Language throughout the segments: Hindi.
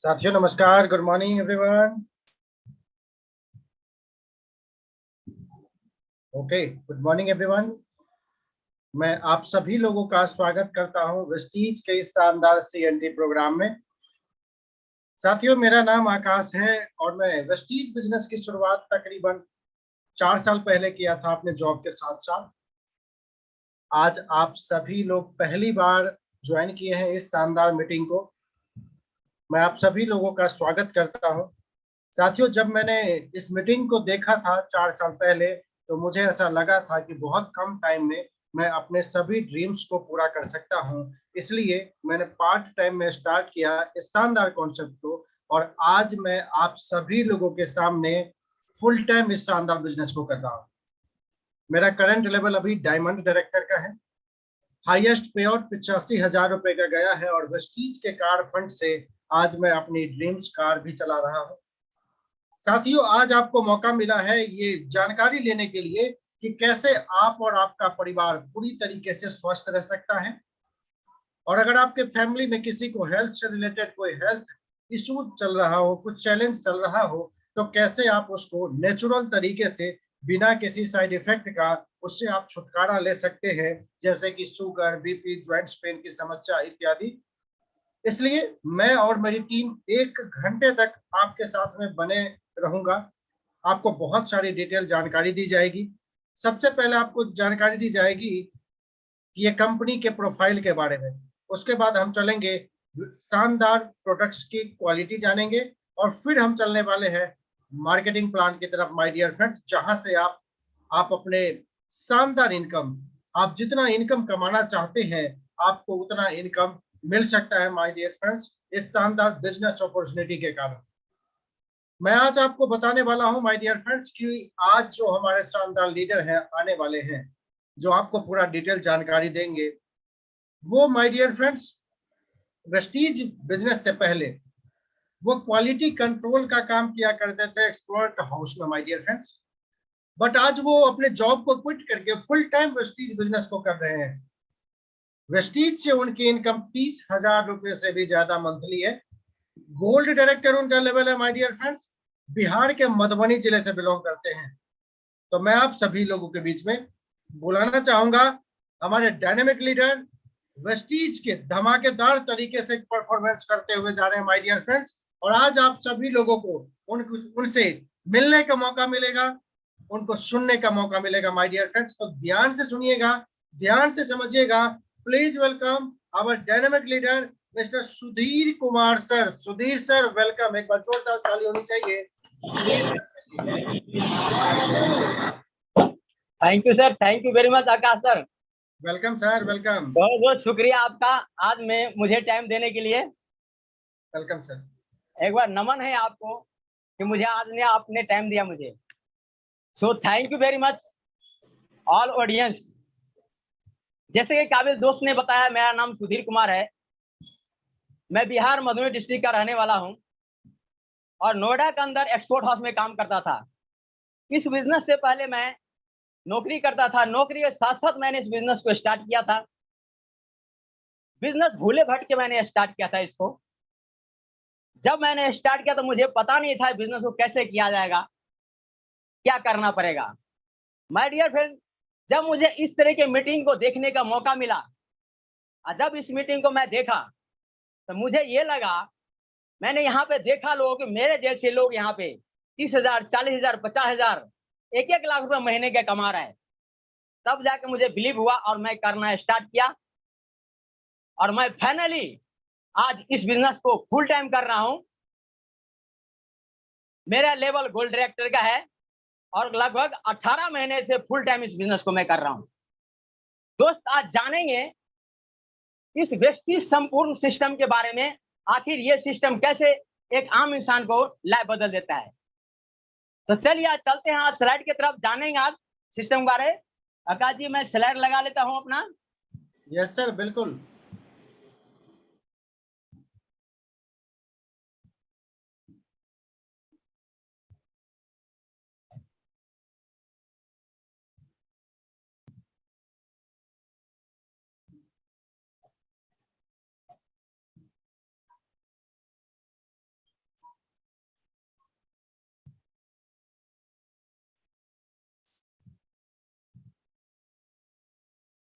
साथियों नमस्कार, good morning everyone. Okay, good morning everyone. मैं आप सभी लोगों का स्वागत करता हूं वेस्टीज के इस शानदार सीएनडी प्रोग्राम में। साथियों, मेरा नाम आकाश है और मैं वेस्टीज बिजनेस की शुरुआत तकरीबन 4 साल पहले किया था अपने जॉब के साथ साथ। आज आप सभी लोग पहली बार ज्वाइन किए हैं इस शानदार मीटिंग को। मैं आप सभी लोगों का स्वागत करता हूं। साथियों, जब मैंने इस मीटिंग को देखा था 4 साल पहले, तो मुझे ऐसा लगा था कि बहुत कम टाइम में मैं अपने सभी ड्रीम्स को पूरा कर सकता हूं। इसलिए मैंने पार्ट टाइम में स्टार्ट किया इस शानदार कॉन्सेप्ट को, और आज मैं आप सभी लोगों के सामने फुल टाइम इस शानदार बिजनेस को कर रहा हूं। मेरा करंट लेवल अभी डायमंड डायरेक्टर का है। हाईएस्ट पे आउट 85,000 रुपए का गया है, और वेस्टीज के कार फंड से आज मैं अपनी ड्रीम्स कार भी चला रहा हूं। साथियों, आज आपको मौका मिला है ये जानकारी लेने के लिए कि कैसे आप और आपका परिवार पूरी तरीके से स्वस्थ रह सकता है। और अगर आपके फैमिली में किसी को हेल्थ से रिलेटेड कोई हेल्थ इशू चल रहा हो, कुछ चैलेंज चल रहा हो, तो कैसे आप उसको नेचुरल तरीके से बिना किसी साइड इफेक्ट का उससे आप छुटकारा ले सकते हैं, जैसे कि शुगर, बीपी, ज्वाइंट्स पेन की समस्या इत्यादि। इसलिए मैं और मेरी टीम 1 घंटे तक आपके साथ में बने रहूंगा। आपको बहुत सारी डिटेल जानकारी दी जाएगी। सबसे पहले आपको जानकारी दी जाएगी कि ये कंपनी के प्रोफाइल के बारे में। उसके बाद हम चलेंगे शानदार प्रोडक्ट्स की क्वालिटी जानेंगे, और फिर हम चलने वाले हैं मार्केटिंग प्लान की तरफ माय डियर फ्रेंड्स, जहां से आप अपने शानदार इनकम, आप जितना इनकम कमाना चाहते हैं आपको उतना इनकम मिल सकता है माय डियर फ्रेंड्स, इस शानदार बिजनेस अपॉर्चुनिटी के कारण। मैं आज आपको बताने वाला हूं माय डियर फ्रेंड्स कि आज जो हमारे शानदार लीडर हैं आने वाले हैं, जो आपको पूरा डिटेल जानकारी देंगे, वो my dear friends Vestige business से पहले वो क्वालिटी कंट्रोल का काम किया करते थे एक्सपर्ट हाउस में माय डियर फ्रेंड्स। बट आज वो अपने जॉब को क्विट करके फुल टाइम वेस्टीज बिजनेस को कर रहे हैं। वेस्टीज से उनकी इनकम 30,000 रुपए से भी ज्यादा मंथली है। गोल्ड डायरेक्टर उनका लेवल है माय डियर फ्रेंड्स। बिहार के मधुबनी जिले से बिलोंग करते हैं। तो मैं आप सभी लोगों के बीच में बुलाना चाहूंगा हमारे डायनेमिक लीडर, वेस्टीज के धमाकेदार तरीके से परफॉर्मेंस करते हुए जा रहे हैं माय डियर फ्रेंड्स। और आज आप सभी लोगों को उनसे मिलने का मौका मिलेगा, उनको सुनने का मौका मिलेगा माय डियर फ्रेंड्स। तो ध्यान से सुनिएगा, ध्यान से समझिएगा। Please welcome our dynamic leader mister Sudhir Kumar sir. Sudhir sir welcome, एक बार जोरदार ताली होनी चाहिए Sudhir sir. Thank you sir, thank you very much Akash sir. Welcome sir, welcome. बहुत बहुत शुक्रिया आपका आज में मुझे टाइम देने के लिए। Welcome sir. एक बार नमन है आपको कि मुझे आज ने आपने टाइम दिया मुझे। So thank you very much all audience. जैसे कि काबिल दोस्त ने बताया, मेरा नाम सुधीर कुमार है। मैं बिहार मधुबनी डिस्ट्रिक्ट का रहने वाला हूँ और नोएडा के अंदर एक्सपोर्ट हाउस में काम करता था। इस बिजनेस से पहले मैं नौकरी करता था। नौकरी के साथ साथ मैंने इस बिजनेस को स्टार्ट किया था। बिजनेस भूले भट के मैंने स्टार्ट किया था इसको। जब मैंने स्टार्ट किया तो मुझे पता नहीं था बिजनेस को कैसे किया जाएगा, क्या करना पड़ेगा। माय डियर फ्रेंड, जब मुझे इस तरह के मीटिंग को देखने का मौका मिला और जब इस मीटिंग को मैं देखा तो मुझे ये लगा, मैंने यहाँ पे देखा लोगों के, मेरे जैसे लोग यहाँ पे 30,000, 40,000, 50,000, 1-1 लाख रुपए महीने के कमा रहे हैं। तब जाके मुझे बिलीव हुआ और मैं करना स्टार्ट किया और मैं फाइनली आज इस बिजनेस को फुल टाइम कर रहा हूँ। मेरा लेवल गोल्ड डायरेक्टर का है और लगभग 18 महीने से फुल टाइम इस बिजनेस को मैं कर रहा हूँ। दोस्त, आज जानेंगे इस वेस्टीज संपूर्ण सिस्टम के बारे में। आखिर ये सिस्टम कैसे एक आम इंसान को लाइफ बदल देता है। तो चलिए आज चलते हैं, आज स्लाइड की तरफ जानेंगे आज सिस्टम बारे। आकाश जी, मैं स्लाइड लगा लेता हूँ अपना। यस सर, बिल्कुल।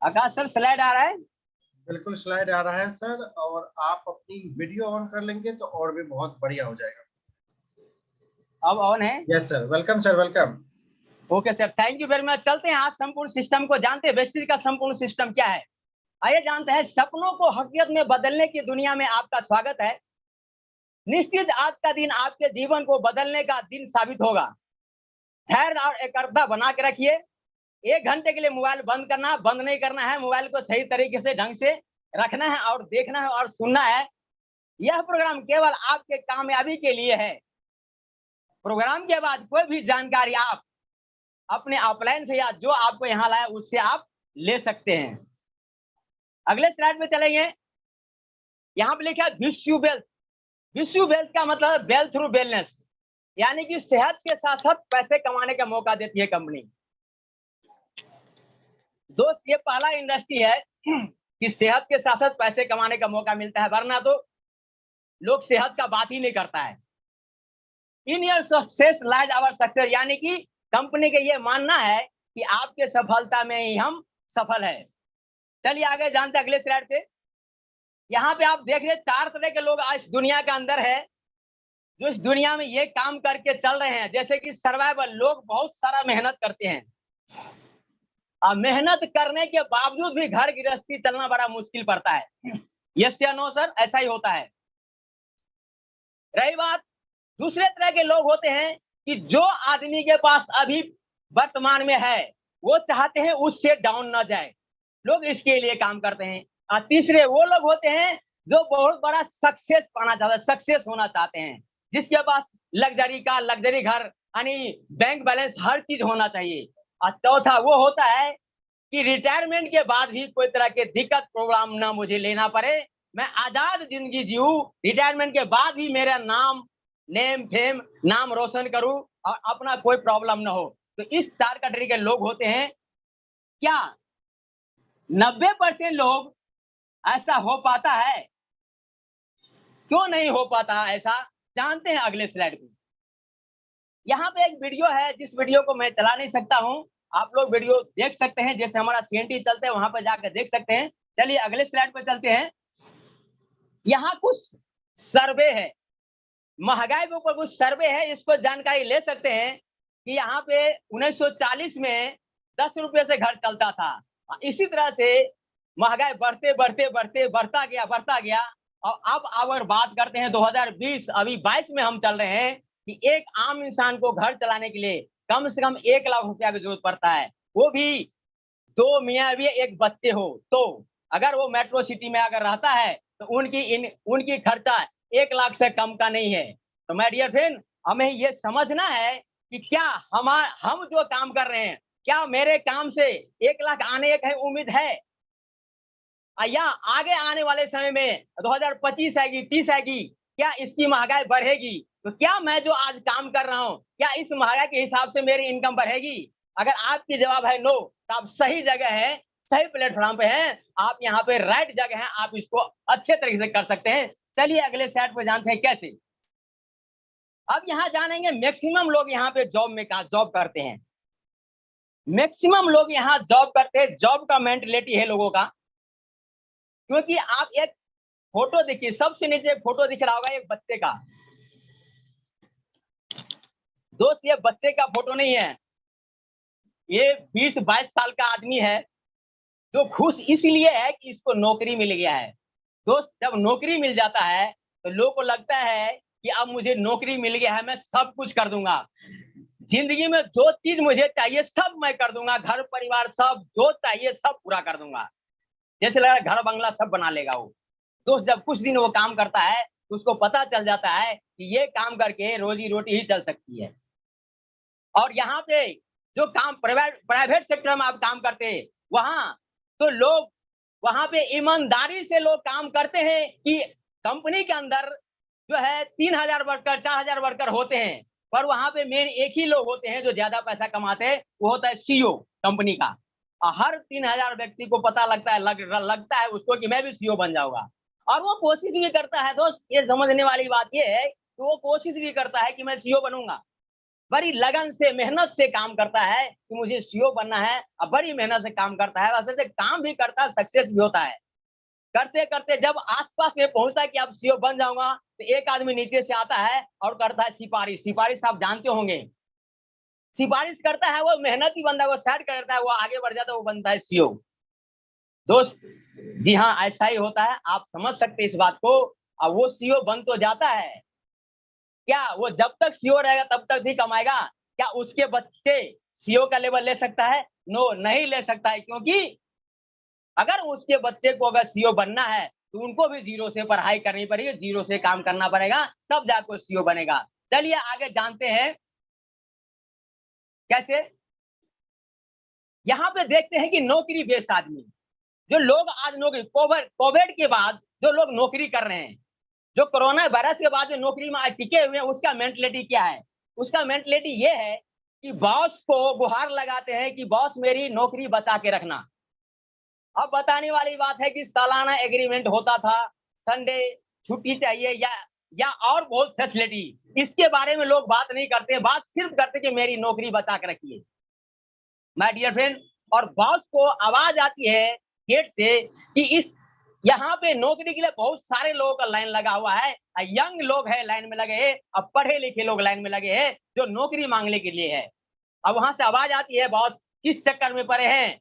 आकाश सर स्लाइड आ रहा है? बिल्कुल स्लाइड आ रहा है सर, और आप अपनी वीडियो ऑन कर लेंगे तो और भी बहुत बढ़िया हो जाएगा। अब ऑन है? Yes sir, welcome sir, welcome. Okay sir, thank you very much. चलते हैं आज संपूर्ण सिस्टम को जानते हैं, वेस्टेज का संपूर्ण सिस्टम क्या है। आइए जानते हैं। सपनों को हकीकत में बदलने की दुनिया में आपका स्वागत है। निश्चित आज का दिन आपके जीवन को बदलने का दिन साबित होगा। धैर्य और एकाग्रता बना के रखिए। 1 घंटे के लिए मोबाइल बंद करना, बंद नहीं करना है। मोबाइल को सही तरीके से ढंग से रखना है और देखना है और सुनना है। यह प्रोग्राम केवल आपके कामयाबी के लिए है। प्रोग्राम के बाद कोई भी जानकारी आप अपने अपलाइन से या जो आपको यहाँ लाया उससे आप ले सकते हैं। अगले स्लाइड पे चलेंगे। यहाँ पे लिखा है विश्व वेल्थ। विश्व वेल्थ का मतलब वेल्थ थ्रू वेलनेस, यानी कि सेहत के साथ साथ पैसे कमाने का मौका देती है कंपनी। दोस्त, ये पहला इंडस्ट्री है कि सेहत के साथ साथ पैसे कमाने का मौका मिलता है, वरना तो लोग सेहत का बात ही नहीं करता है। In your success lies our success, यानी कि कंपनी का ये मानना है कि आपके सफलता में ही हम सफल है। चलिए आगे जानते हैं अगले स्लाइड पे। यहाँ पे आप देख रहे 4 तरह के लोग आज दुनिया के अंदर है जो इस दुनिया में ये काम करके चल रहे हैं। जैसे कि सर्वाइवल, लोग बहुत सारा मेहनत करते हैं और मेहनत करने के बावजूद भी घर गृहस्थी चलना बड़ा मुश्किल पड़ता है। यस या नो सर, ऐसा ही होता है। रही बात, दूसरे तरह के लोग होते हैं कि जो आदमी के पास अभी वर्तमान में है वो चाहते हैं उससे डाउन ना जाए, लोग इसके लिए काम करते हैं। और तीसरे वो लोग होते हैं जो बहुत बड़ा सक्सेस पाना चाहते हैं, सक्सेस होना चाहते हैं, जिसके पास लग्जरी घर यानी बैंक बैलेंस हर चीज होना चाहिए। और चौथा वो होता है कि रिटायरमेंट के बाद भी कोई तरह के दिक्कत प्रोग्राम ना मुझे लेना पड़े, मैं आजाद जिंदगी जीऊं, रिटायरमेंट के बाद भी मेरा नेम फेम नाम रोशन करूं और अपना कोई प्रॉब्लम ना हो। तो इस 4 कैटेगरी के लोग होते हैं। क्या 90% लोग ऐसा हो पाता है? क्यों नहीं हो पाता ऐसा, जानते हैं अगले स्लाइड पे। यहाँ पे एक वीडियो है, जिस वीडियो को मैं चला नहीं सकता हूँ, आप लोग वीडियो देख सकते हैं, जैसे हमारा CNT चलते हैं वहां पर जाकर देख सकते हैं। चलिए अगले स्लाइड पे चलते हैं। यहाँ कुछ सर्वे है, महंगाई के ऊपर कुछ सर्वे है, इसको जानकारी ले सकते हैं कि यहाँ पे 1940 में 10 रुपये से घर चलता था। इसी तरह से महंगाई बढ़ता गया और अब अगर बात करते हैं 2020, अभी 22 में हम चल रहे हैं कि एक आम इंसान को घर चलाने के लिए कम से कम 1 लाख रुपया की जरूरत पड़ता है, वो भी 2 मियाँ भी एक बच्चे हो। तो अगर वो मेट्रो सिटी में अगर रहता है तो उनकी खर्चा 1 लाख से कम का नहीं है। तो माय डियर फ्रेंड, हमें ये समझना है कि क्या हम जो काम कर रहे हैं, क्या मेरे काम से 1 लाख आने की उम्मीद है, या आगे आने वाले समय में 2025 आएगी, 30 आएगी, क्या इसकी महंगाई बढ़ेगी? तो क्या मैं जो आज काम कर रहा हूँ, क्या इस महंगाई के हिसाब से मेरी इनकम बढ़ेगी? अगर आपकी जवाब है नो, तो आप सही जगह है, सही प्लेटफॉर्म पे हैं, आप यहाँ पे राइट जगह हैं, आप इसको अच्छे तरीके से कर सकते हैं। चलिए अगले स्लाइड पे जानते हैं कैसे। अब यहाँ जानेंगे मैक्सिमम लोग यहाँ पे जॉब करते हैं। मैक्सिमम लोग यहाँ जॉब करते हैं, जॉब का मेंटेलिटी है लोगों का। क्योंकि आप एक फोटो देखिए, सबसे नीचे एक फोटो दिख रहा होगा एक बच्चे का। दोस्त, ये बच्चे का फोटो नहीं है, ये 20-22 साल का आदमी है जो खुश इसलिए है कि इसको नौकरी मिल गया है। दोस्त, जब नौकरी मिल जाता है तो लोगों को लगता है कि अब मुझे नौकरी मिल गया है, मैं सब कुछ कर दूंगा, जिंदगी में जो चीज मुझे चाहिए सब मैं कर दूंगा, घर परिवार सब जो चाहिए सब पूरा कर दूंगा, जैसे लग रहा है घर बंगला सब बना लेगा वो। दोस्त, जब कुछ दिन वो काम करता है तो उसको पता चल जाता है कि ये काम करके रोजी रोटी ही चल सकती है। और यहाँ पे जो काम प्राइवेट सेक्टर में आप काम करते हैं, वहां तो लोग वहां पे ईमानदारी से लोग काम करते हैं कि कंपनी के अंदर जो है 3000 वर्कर 4000 वर्कर होते हैं, पर वहां पे मेन एक ही लोग होते हैं जो ज्यादा पैसा कमाते हैं, वो होता है CEO कंपनी का। और हर 3000 व्यक्ति को पता लगता है लगता है उसको कि मैं भी CEO बन जाऊंगा, और वो कोशिश भी करता है। दोस्त, ये समझने वाली बात ये है कि वो कोशिश भी करता है कि मैं CEO बनूंगा, बड़ी लगन से मेहनत से काम करता है कि मुझे सीईओ बनना है, और बड़ी मेहनत से काम करता है, वैसे से काम भी करता है, सक्सेस भी होता है। करते करते जब आसपास में पहुंचता है कि अब सीईओ बन जाऊंगा, तो एक आदमी नीचे से आता है और करता है सिफारिश। सिफारिश आप जानते होंगे, सिफारिश करता है, वो मेहनती बंदा, वो सेट करता है, वो आगे बढ़ जाता है, वो बनता है सीईओ। दोस्त, जी हाँ, ऐसा ही होता है, आप समझ सकते हैं इस बात को। और वो सीईओ बन तो जाता है, क्या वो जब तक सीईओ रहेगा तब तक भी कमाएगा? क्या उसके बच्चे सीईओ का लेवल ले सकता है? नो, नहीं ले सकता है, क्योंकि अगर उसके बच्चे को अगर सीईओ बनना है तो उनको भी जीरो से पढ़ाई करनी पड़ेगी, जीरो से काम करना पड़ेगा, तब जाकर सीईओ बनेगा। चलिए आगे जानते हैं कैसे। यहाँ पे देखते हैं कि नौकरी बेस्ड आदमी, जो लोग आज नौकरी, कोविड के बाद जो लोग नौकरी कर रहे हैं, जो कोरोना वायरस के बाद जो नौकरी में टिके हुए हैं, उसका मेंटलिटी क्या है? उसका मेंटलिटी ये है कि बॉस को गुहार लगाते हैं कि बॉस मेरी नौकरी बचा के रखना। अब बताने वाली बात है कि सालाना एग्रीमेंट होता था, संडे छुट्टी चाहिए, या और बहुत फैसिलिटी, इसके बारे में लोग बात नहीं करते, बात सिर्फ करते कि मेरी नौकरी बचा के रखिए माय डियर फ्रेंड। और बॉस को आवाज आती है गेट से कि इस यहाँ पे नौकरी के लिए बहुत सारे लोगों का लाइन लगा हुआ है, यंग लोग है लाइन में लगे हैं, अब पढ़े लिखे लोग लाइन में लगे हैं जो नौकरी मांगने के लिए है। अब वहां से आवाज आती है, बॉस किस चक्कर में पड़े हैं,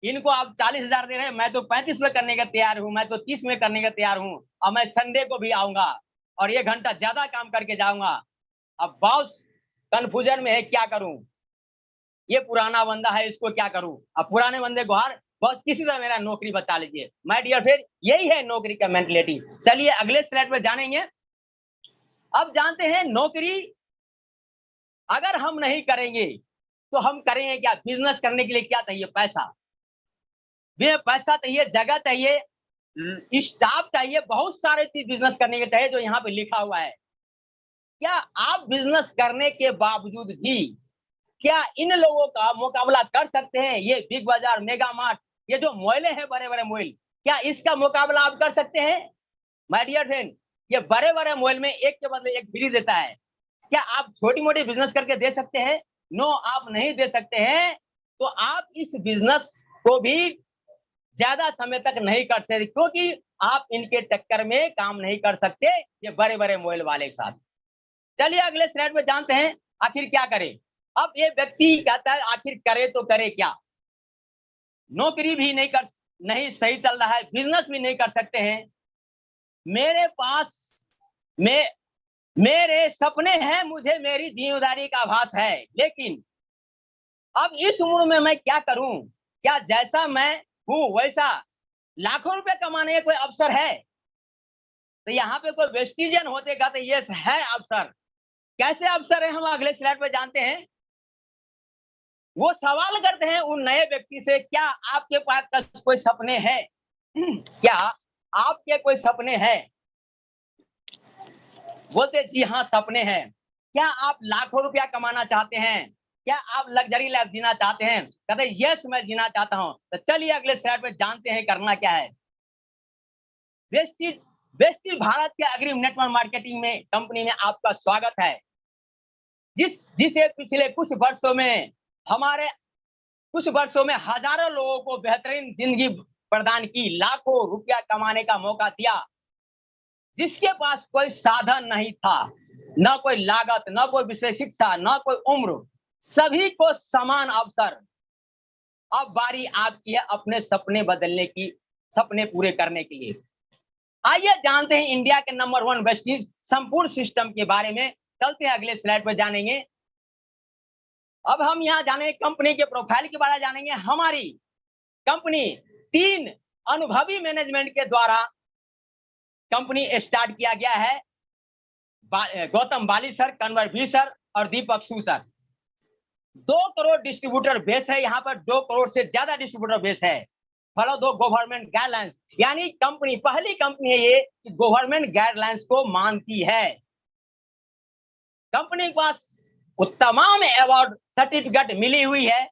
इनको आप 40,000 दे रहे हैं, मैं तो 35 में करने का तैयार हूँ, मैं तो 30 में करने का तैयार हूँ, और मैं संडे को भी आऊंगा और 1 घंटा ज्यादा काम करके जाऊंगा। अब बॉस कंफ्यूजन में है, क्या करूं? ये पुराना बंदा है, इसको क्या करूं? अब पुराने बंदे गुहार, बॉस किसी तरह मेरा नौकरी बचा लीजिए। माय डियर फ्रेंड, यही है नौकरी का मेंटलिटी। चलिए अगले स्लाइड पे जानेंगे। अब जानते हैं नौकरी अगर हम नहीं करेंगे तो हम करेंगे क्या? बिजनेस करने के लिए क्या चाहिए? पैसा। पैसा चाहिए, जगह चाहिए, स्टाफ चाहिए, बहुत सारे चीज बिजनेस करने के चाहिए जो यहाँ पे लिखा हुआ है। क्या आप बिजनेस करने के बावजूद भी क्या इन लोगों का मुकाबला कर सकते हैं? ये बिग बाजार, मेगा मार्ट, ये जो मॉल हैं, बड़े बड़े मॉल, क्या इसका मुकाबला आप कर सकते हैं? माय डियर फ्रेंड, ये बड़े बड़े मॉल में एक के बदले एक फ्री देता है, क्या आप छोटी मोटी बिजनेस करके दे सकते हैं? नो, आप नहीं दे सकते हैं। तो आप इस बिजनेस को भी ज्यादा समय तक नहीं कर सकते, क्योंकि आप इनके टक्कर में काम नहीं कर सकते, ये बड़े बड़े मोबाइल वाले के साथ। चलिए अगले स्लाइड में जानते हैं आखिर क्या करें। अब ये व्यक्ति कहता है आखिर करे तो करे क्या? नौकरी भी नहीं सही चल रहा है, बिजनेस भी नहीं कर सकते हैं, मेरे पास में मेरे सपने हैं, मुझे मेरी जिम्मेदारी का आभास है, लेकिन अब इस उम्र में मैं क्या करूं? क्या जैसा मैं हूं वैसा लाखों रुपए कमाने का कोई अवसर है? तो यहाँ पे कोई वेस्टिजियन होते का तो यस है अवसर। कैसे अवसर है, हम अगले स्लाइड पे जानते हैं। वो सवाल करते हैं उन नए व्यक्ति से, क्या आपके पास कोई सपने हैं? क्या आपके कोई सपने हैं? बोलते जी हाँ, सपने हैं। क्या आप लाखों रुपया कमाना चाहते हैं? क्या आप लग्जरी लाइफ जीना चाहते हैं? कहते यस, मैं जीना चाहता हूं। तो चलिए अगले स्लाइड पे जानते हैं करना क्या है। वेस्टिज भारत के अग्रिम नेटवर्क मार्केटिंग में कंपनी में आपका स्वागत है, जिसे पिछले कुछ वर्षों में हजारों लोगों को बेहतरीन जिंदगी प्रदान की, लाखों रुपया कमाने का मौका दिया। जिसके पास कोई साधन नहीं था, न कोई लागत, न कोई विशेष शिक्षा, न कोई उम्र, सभी को समान अवसर। अब बारी आपकी है अपने सपने बदलने की, सपने पूरे करने के लिए। आइए जानते हैं इंडिया के नंबर 1 वेस्टिज संपूर्ण सिस्टम के बारे में। चलते हैं अगले स्लाइड पर जानेंगे। अब हम यहाँ जानेंगे कंपनी के प्रोफाइल के बारे में जानेंगे। हमारी कंपनी 3 अनुभवी मैनेजमेंट के द्वारा कंपनी स्टार्ट किया गया है। गौतम बाली सर, कन्वर भी सर और दीपक सू सर। 2 करोड़ डिस्ट्रीब्यूटर बेस है यहाँ पर, 2 करोड़ से ज्यादा डिस्ट्रीब्यूटर बेस है। फॉलो दो गवर्नमेंट गाइडलाइंस, यानी कंपनी पहली कंपनी है ये कि गवर्नमेंट गाइडलाइंस को मानती है। कंपनी के पास तमाम अवार्ड सर्टिफिकेट मिली हुई है,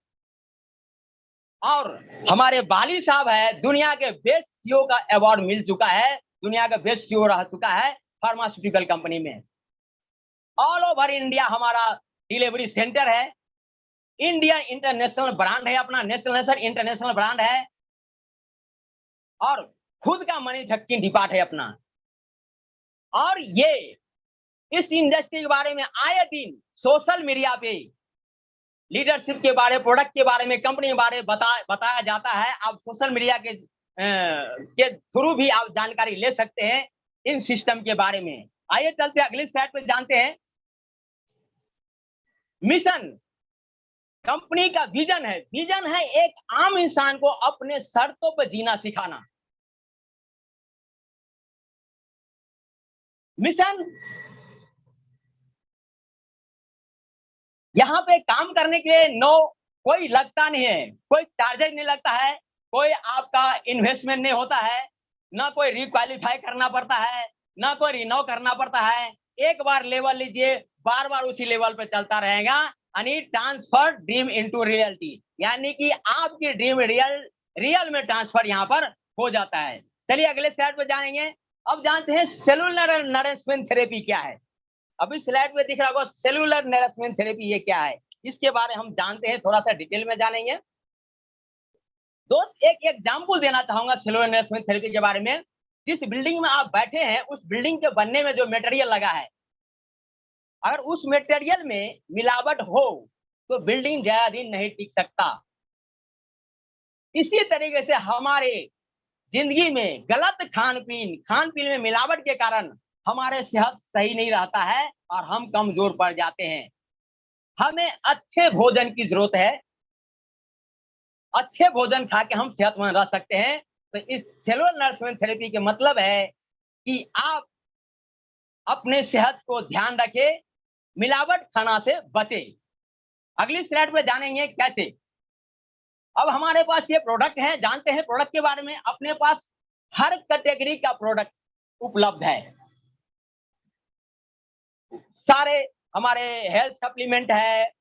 और हमारे बाली साहब है दुनिया के बेस्ट सीईओ का अवार्ड मिल चुका है, दुनिया का बेस्ट सीईओ रह चुका है फार्मास्यूटिकल कंपनी में। ऑल ओवर इंडिया हमारा डिलीवरी सेंटर है, इंडिया इंटरनेशनल ब्रांड है, अपना नेशनल इंटरनेशनल ब्रांड है, और खुद का मैन्युफैक्चरिंग डिपार्ट है अपना। और ये इस इंडस्ट्री के बारे में आए दिन सोशल मीडिया पे लीडरशिप के बारे, प्रोडक्ट के बारे में, कंपनी के बारे में बताया जाता है। आप सोशल मीडिया के थ्रू भी आप जानकारी ले सकते हैं इन सिस्टम के बारे में। आइए चलते अगली स्लाइड पे जानते हैं। मिशन कंपनी का विजन है एक आम इंसान को अपने शर्तों पर जीना सिखाना। मिशन यहाँ पे काम करने के लिए कोई लगता नहीं है, कोई चार्जेस नहीं लगता है, कोई आपका इन्वेस्टमेंट नहीं होता है, ना कोई रिक्वालिफाई करना पड़ता है, ना कोई रिन्यू करना पड़ता है। एक बार लेवल लीजिए, बार बार उसी लेवल पे चलता रहेगा। यानी ट्रांसफर ड्रीम इनटू रियलिटी, यानी कि आपकी ड्रीम रियल में ट्रांसफर यहाँ पर हो जाता है। चलिए अगले स्लाइड पे जानेंगे। अब जानते हैं सेलुलर नरिशमेंट थेरेपी क्या है। अभी स्लाइड में दिख रहा होगा सेलुलर नरिशमेंट थेरेपी ये क्या है, इसके बारे में हम जानते हैं, थोड़ा सा डिटेल में जानेंगे। दोस्त एक एग्जांपल देना चाहूंगा सेलुलर नरिशमेंट थेरेपी के बारे में। जिस बिल्डिंग में आप बैठे हैं उस बिल्डिंग के बनने में जो मटेरियल लगा है, अगर उस मटेरियल में मिलावट हो तो बिल्डिंग ज्यादा दिन नहीं टिक सकता। इसी तरीके से हमारे जिंदगी में गलत खान पीन में मिलावट के कारण हमारे सेहत सही नहीं रहता है और हम कमजोर पड़ जाते हैं। हमें अच्छे भोजन की जरूरत है, अच्छे भोजन खा के हम सेहतमंद रह सकते हैं। तो इस सेलुलर नरिशमेंट थेरेपी के मतलब है कि आप अपने सेहत को ध्यान रखें, मिलावट खाना से बचे। अगली स्लाइड पे जानेंगे कैसे। अब हमारे पास ये प्रोडक्ट है, जानते हैं प्रोडक्ट के बारे में। अपने पास हर कैटेगरी का प्रोडक्ट उपलब्ध है। सारे हमारे हेल्थ सप्लीमेंट है,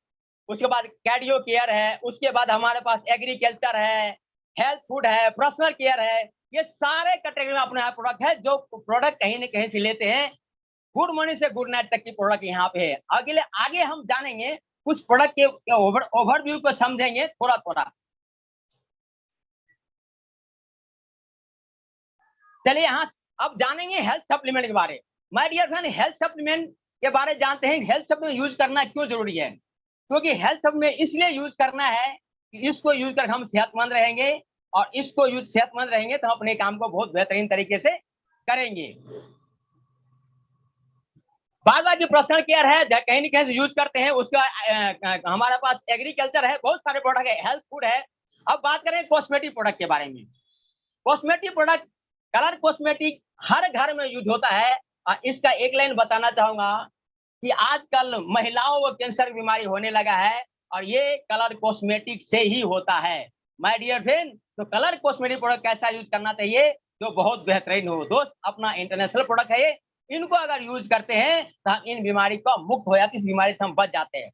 उसके बाद कार्डियो केयर है, उसके बाद हमारे पास एग्रीकल्चर है, हेल्थ फूड है, पर्सनल केयर है। ये सारे कैटेगरी में अपने प्रोडक्ट है। जो प्रोडक्ट कहीं न कहीं से लेते हैं, गुड मॉर्निंग से गुड नाइट तक की प्रोडक्ट यहाँ पे है। आगे हम जानेंगे कुछ प्रोडक्ट के ओवरव्यू को समझेंगे थोड़ा। चलिए यहाँ अब जानेंगे हेल्थ सप्लीमेंट के बारे में। My dear friend, health supplement के बारे में जानते हैं। हेल्थ सप्लीमेंट यूज करना क्यों जरूरी है? क्योंकि हेल्थ सप्लीमेंट इसलिए यूज करना है कि इसको यूज कर हम सेहतमंद रहेंगे, और इसको यूज सेहतमंद रहेंगे तो हम अपने काम को बहुत बेहतरीन तरीके से करेंगे। बाद जो पर्सनल केयर है कहीं न कहीं से यूज करते हैं, उसका हमारे पास एग्रीकल्चर है, बहुत सारे प्रोडक्ट है, हेल्थ फूड है। अब बात करें कॉस्मेटिक प्रोडक्ट के बारे में। कॉस्मेटिक प्रोडक्ट, कलर कॉस्मेटिक हर घर में यूज होता है। इसका एक लाइन बताना चाहूंगा कि आजकल महिलाओं को कैंसर बीमारी होने लगा है, और ये कलर कॉस्मेटिक से ही होता है। माय डियर फ्रेंड, तो कलर कॉस्मेटिक प्रोडक्ट कैसा यूज करना चाहिए जो बहुत बेहतरीन हो। दोस्त अपना इंटरनेशनल प्रोडक्ट है ये, इनको अगर यूज करते हैं तो हम इन बीमारी को मुक्त हो जाते हैं, इस बीमारी से हम बच जाते हैं।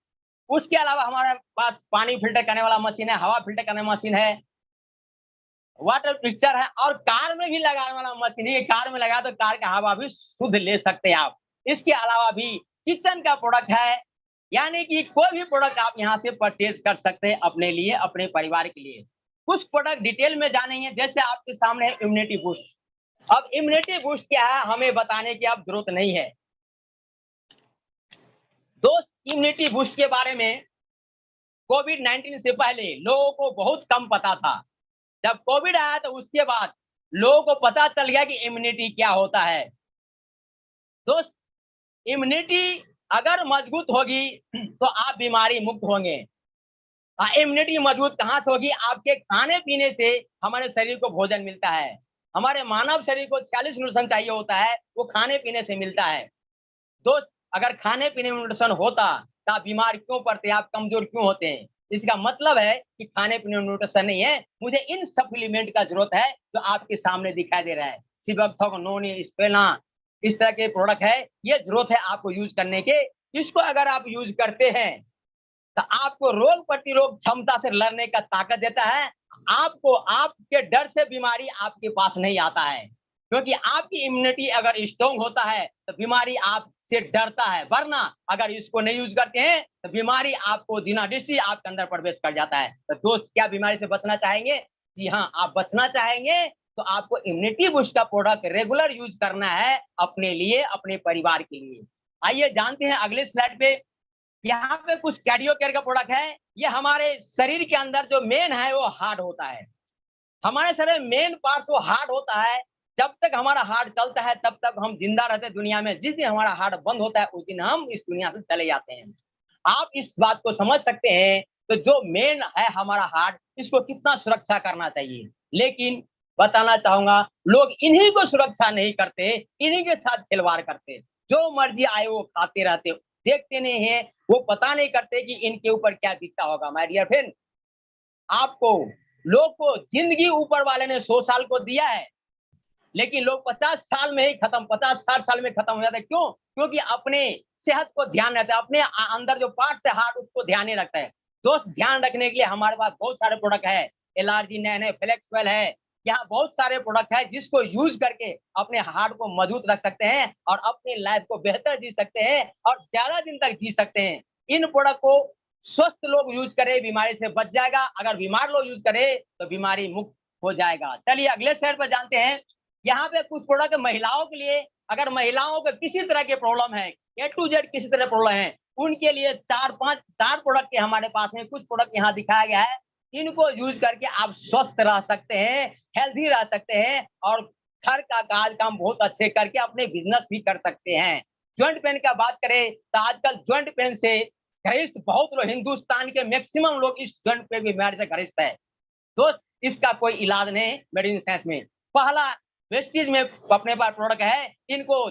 उसके अलावा हमारे पास पानी फिल्टर करने वाला मशीन है, हवा फिल्टर करने मशीन है, वाटर पिक्चर है, और कार में भी लगाने वाला मशीन है। कार में लगा तो कार का हवा भी शुद्ध ले सकते हैं आप। इसके अलावा भी किचन का प्रोडक्ट है, यानी कि कोई भी प्रोडक्ट आप यहाँ से परचेज कर सकते हैं अपने लिए, अपने परिवार के लिए। कुछ प्रोडक्ट डिटेल में जानेंगे, जैसे आपके सामने है इम्यूनिटी बूस्ट। अब इम्यूनिटी बूस्ट क्या है हमें बताने की अब जरूरत नहीं है। दोस्त इम्यूनिटी बूस्ट के बारे में कोविड-19 से पहले लोगों को बहुत कम पता था। जब कोविड आया तो उसके बाद लोगों को पता चल गया कि इम्यूनिटी क्या होता है। दोस्त इम्यूनिटी अगर मजबूत होगी तो आप बीमारी मुक्त होंगे। इम्यूनिटी मजबूत कहाँ से होगी? आपके खाने पीने से हमारे शरीर को भोजन मिलता है। हमारे मानव शरीर को 46 न्यूट्रिशन चाहिए होता है, वो खाने पीने से मिलता है। दोस्त अगर खाने पीने में न्यूट्रिशन होता तो आप बीमार क्यों पड़ते, आप कमजोर क्यों होते हैं? इसका मतलब है कि खाने पीने में न्यूट्रिशन नहीं है। मुझे इन सप्लीमेंट का जरूरत है जो आपके सामने दिखाई दे रहा है। सिबकथॉक, नोनी, स्पेना, इस तरह के प्रोडक्ट है, ये जरूरत है आपको यूज करने के। इसको अगर आप यूज करते हैं तो आपको रोग प्रतिरोध क्षमता से लड़ने का ताकत देता है। आपको आपके डर से बीमारी आपके पास नहीं आता है, क्योंकि आपकी इम्यूनिटी अगर स्ट्रॉन्ग होता है तो बीमारी आपसे से डरता है, वरना अगर इसको नहीं यूज करते हैं तो बीमारी आपको दिना दृष्टि आपके अंदर प्रवेश कर जाता है। तो दोस्त, क्या बीमारी से बचना चाहेंगे? जी हाँ, आप बचना चाहेंगे तो आपको इम्यूनिटी बूस्ट का प्रोडक्ट रेगुलर यूज करना है, अपने लिए, अपने परिवार के लिए। आइए जानते हैं अगले स्लाइड पे। यहाँ पे कुछ कैरियो केयर का प्रोडक्ट है। ये हमारे शरीर के अंदर जो मेन है वो हार्ट होता है। हमारे शरीर मेन पार्ट वो हार्ट होता है। जब तक हमारा हार्ट चलता है तब तक हम जिंदा रहते हैं दुनिया में। जिस दिन हमारा हार्ट बंद होता है उस दिन हम इस दुनिया से चले जाते हैं। आप इस बात को समझ सकते हैं तो जो मेन है हमारा हार्ट, इसको कितना सुरक्षा करना चाहिए। लेकिन बताना चाहूंगा, लोग इन्हीं को सुरक्षा नहीं करते, इन्हीं के साथ खिलवाड़ करते, जो मर्जी आए वो खाते रहते, देखते नहीं है, वो पता नहीं करते कि इनके ऊपर क्या बीतता होगा। माय डियर फ्रेंड, आपको, लोग को जिंदगी ऊपर वाले ने 100 साल को दिया है, लेकिन लोग 50 साल में ही खत्म, 50-60 साल में खत्म हो जाते हैं। क्यों? क्योंकि अपने सेहत को ध्यान रहता है, अपने अंदर जो पार्ट है हार्ट उसको ध्यान नहीं रखता है। दोस्त, ध्यान रखने के लिए हमारे पास बहुत सारे प्रोडक्ट है। एलआरजी9 है, फ्लेक्सवेल है, यहाँ बहुत सारे प्रोडक्ट है जिसको यूज करके अपने हार्ट को मजबूत रख सकते हैं और अपनी लाइफ को बेहतर जी सकते हैं और ज्यादा दिन तक जी सकते हैं। इन प्रोडक्ट को स्वस्थ लोग यूज करें, बीमारी से बच जाएगा। अगर बीमार लोग यूज करें तो बीमारी मुक्त हो जाएगा। चलिए अगले स्लाइड पर जानते हैं। यहाँ पे कुछ प्रोडक्ट महिलाओं के लिए, अगर महिलाओं को किसी तरह के प्रॉब्लम है, A to Z किसी तरह प्रॉब्लम है, उनके लिए 4 प्रोडक्ट के हमारे पास में कुछ प्रोडक्ट यहाँ दिखाया गया है। इनको यूज करके आप स्वस्थ रह सकते हैं, हेल्दी रह सकते हैं और घर का काज काम बहुत अच्छे करके अपने बिजनेस भी कर सकते हैं। ज्वाइंट पेन का बात करें तो आजकल ज्वाइंट पेन से ग्रसित बहुत लोग, हिंदुस्तान के मैक्सिमम लोग इस ज्वाइंट पेन बीमारी से ग्रसित है। दोस्त, इसका कोई इलाज नहीं मेडिसिन साइंस में। पहला वेस्टीज में अपने पास प्रोडक्ट है, इनको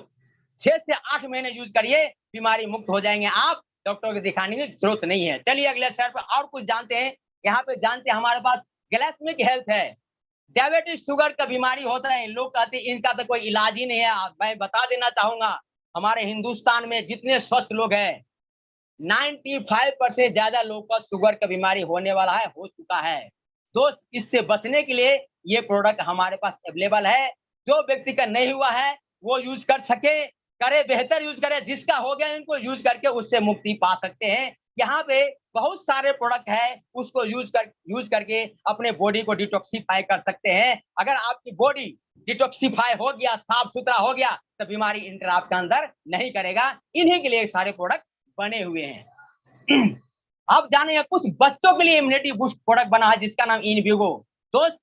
6 से 8 महीने यूज करिए, बीमारी मुक्त हो जाएंगे आप, डॉक्टर को दिखाने की जरूरत नहीं है। चलिए अगले स्लाइड पर और कुछ जानते हैं। यहाँ पे जानते हैं हमारे पास ग्लाइसेमिक हेल्थ है। डायबिटीज शुगर का बीमारी होता है, लोग कहते हैं इनका तो कोई इलाज ही नहीं है। मैं बता देना चाहूंगा, हमारे हिंदुस्तान में जितने स्वस्थ लोग हैं 95% ज्यादा लोग का शुगर का बीमारी होने वाला है, हो चुका है। दोस्त, इससे बचने के लिए ये प्रोडक्ट हमारे पास अवेलेबल है। जो व्यक्ति का नहीं हुआ है वो यूज कर सके, करे, बेहतर यूज करे। जिसका हो गया इनको यूज करके उससे मुक्ति पा सकते हैं। यहाँ पे बहुत सारे प्रोडक्ट है, उसको यूज करके अपने बॉडी को डिटॉक्सिफाई कर सकते हैं। अगर आपकी बॉडी डिटॉक्सिफाई हो गया, साफ सुथरा हो गया, तो बीमारी इंटर आपके अंदर नहीं करेगा। इन्हीं के लिए सारे प्रोडक्ट बने हुए हैं। अब जाने कुछ बच्चों के लिए इम्यूनिटी बूस्ट प्रोडक्ट बना है जिसका नाम इनविगो। दोस्त,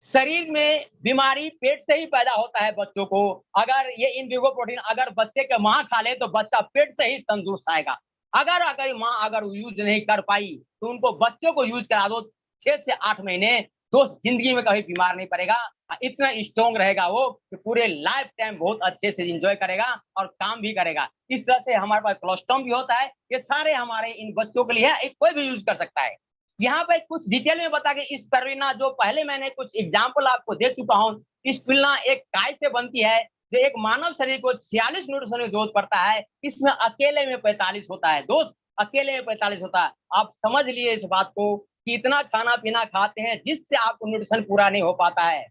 शरीर में बीमारी पेट से ही पैदा होता है बच्चों को। अगर ये इनविगो प्रोटीन अगर बच्चे के माँ खा ले तो बच्चा पेट से ही तंदुरुस्त आएगा। अगर माँ अगर यूज नहीं कर पाई तो उनको बच्चों को यूज करा दो 6 से 8 महीने, दोस्त जिंदगी में कभी बीमार नहीं पड़ेगा। इतना स्ट्रॉन्ग रहेगा वो कि पूरे लाइफ टाइम बहुत अच्छे से एंजॉय करेगा और काम भी करेगा। इस तरह से हमारे पास कोलेस्ट्रॉल भी होता है। ये सारे हमारे इन बच्चों के लिए है, कोई भी यूज कर सकता है। यहाँ पे कुछ डिटेल में बता के इस स्पिरुलिना, जो पहले मैंने कुछ एग्जाम्पल आपको दे चुका हूँ, स्पिरुलिना एक काय से बनती है जो एक मानव शरीर को 46 न्यूट्रिशन की जरूरत पड़ता है, इसमें अकेले में 45 होता है। दोस्त, अकेले में 45 होता है। आप समझ लिए इस बात को कि इतना खाना पीना खाते हैं जिससे आपको न्यूट्रिशन पूरा नहीं हो पाता है।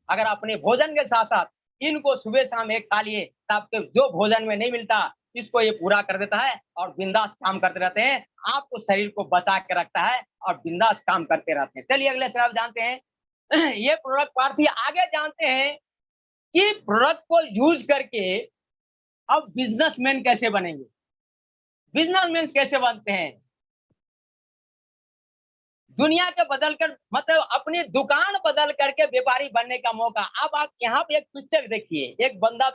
अगर अपने भोजन के साथ साथ इनको सुबह शाम एक खा लिए तो आपके जो भोजन में नहीं मिलता इसको ये पूरा कर देता है और बिंदास काम करते रहते हैं। आपको शरीर को बचा के रखता है और बिंदास काम करते रहते हैं। चलिए अगले स्लाइड जानते हैं। ये प्रोडक्ट पार्ट थी। आगे जानते हैं कि प्रोडक्ट को यूज करके अब बिजनेसमैन कैसे बनेंगे, बिजनेसमैन कैसे बनते हैं, दुनिया के बदलकर, मतलब अपनी दुकान बदल करके व्यापारी बनने का मौका। अब आप यहाँ पे एक पिक्चर देखिए, एक बंदा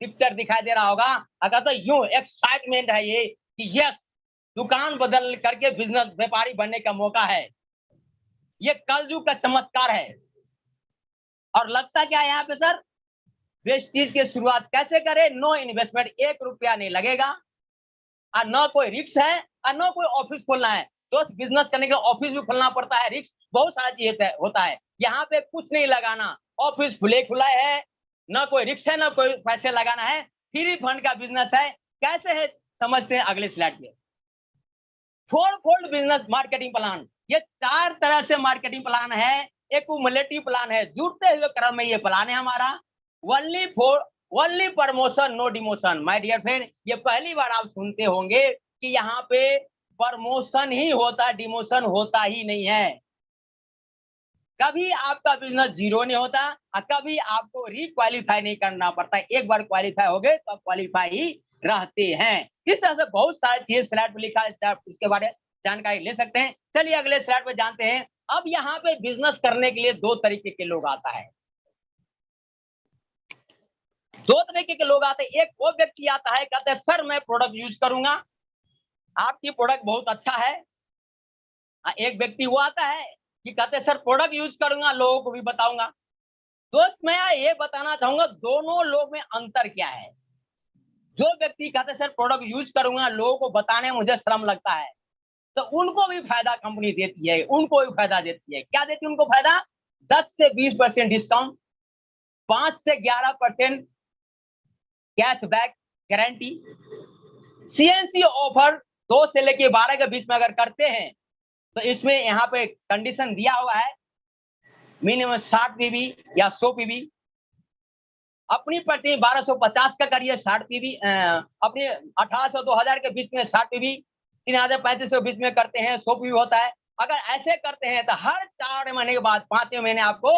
पिक्चर दिखाई दे रहा होगा। अगर तो यूं एक्साइटमेंट है ये कि यस, दुकान बदल करके बिजनेस व्यापारी बनने का मौका है। ये कलयुग का चमत्कार है। और लगता क्या है यहाँ पे सर, वेस्टीज की शुरुआत कैसे करें, नो इन्वेस्टमेंट, 1 रुपया नहीं लगेगा और न कोई रिस्क है और न कोई ऑफिस खोलना है। दोस्त, बिजनेस करने के लिए ऑफिस भी खोलना पड़ता है, रिस्क बहुत सारा चीज होता है। यहाँ पे कुछ नहीं लगाना, ऑफिस खुला है, न कोई रिस्क है, न कोई पैसे लगाना है, फ्री फंड का बिजनेस है। कैसे है समझते हैं अगले स्लाइड में। 4 फोल्ड बिजनेस मार्केटिंग प्लान, ये 4 तरह से मार्केटिंग प्लान है। एक्युमुलेटिव प्लान है, जुड़ते हुए क्रम में ये प्लान है हमारा। Only for only promotion no demotion. My dear friend, ये पहली बार आप सुनते होंगे कि यहाँ पे प्रमोशन ही होता, डिमोशन होता ही नहीं है। कभी आपका बिजनेस जीरो नहीं होता और कभी आपको रिक्वालीफाई नहीं करना पड़ता। एक बार क्वालिफाई हो गए तो क्वालिफाई ही रहते हैं। इस तरह से बहुत सारी चीजें स्लाइड पे लिखा है, इसके बारे में जानकारी ले सकते हैं। चलिए अगले स्लाइड पे जानते हैं। अब यहाँ पे बिजनेस करने के लिए दो तरीके के लोग आता है, दो तरीके के लोग आते हैं। एक वो व्यक्ति आता है, कहते हैं सर मैं प्रोडक्ट यूज करूंगा, आपकी प्रोडक्ट बहुत अच्छा है। एक व्यक्ति वो आता है कि कहते हैं सर प्रोडक्ट यूज करूंगा, लोगों को भी बताऊंगा। दोस्त मैं ये बताना चाहूंगा दोनों लोग में अंतर क्या है। जो व्यक्ति कहते हैं सर प्रोडक्ट यूज करूंगा, लोगों को बताने में मुझे शर्म लगता है, तो उनको भी फायदा कंपनी देती है, उनको भी फायदा देती है। क्या देती है उनको फायदा? 10 से 20% डिस्काउंट, 5 से 11% कैशबैक गारंटी, सीएनसी ऑफर 2 से लेके 12 के बीच में अगर करते हैं तो इसमें यहाँ पे कंडीशन दिया हुआ है मिनिमम 60 पीवी या 100 पीवी। अपनी पर्ची 1250 का करिए, 60 पीवी अपनी 1800 2000 के बीच में 60 पीवी, 3035 के बीच में करते हैं 100 पीवी होता है। अगर ऐसे करते हैं तो हर 4 महीने के बाद 5वें महीने आपको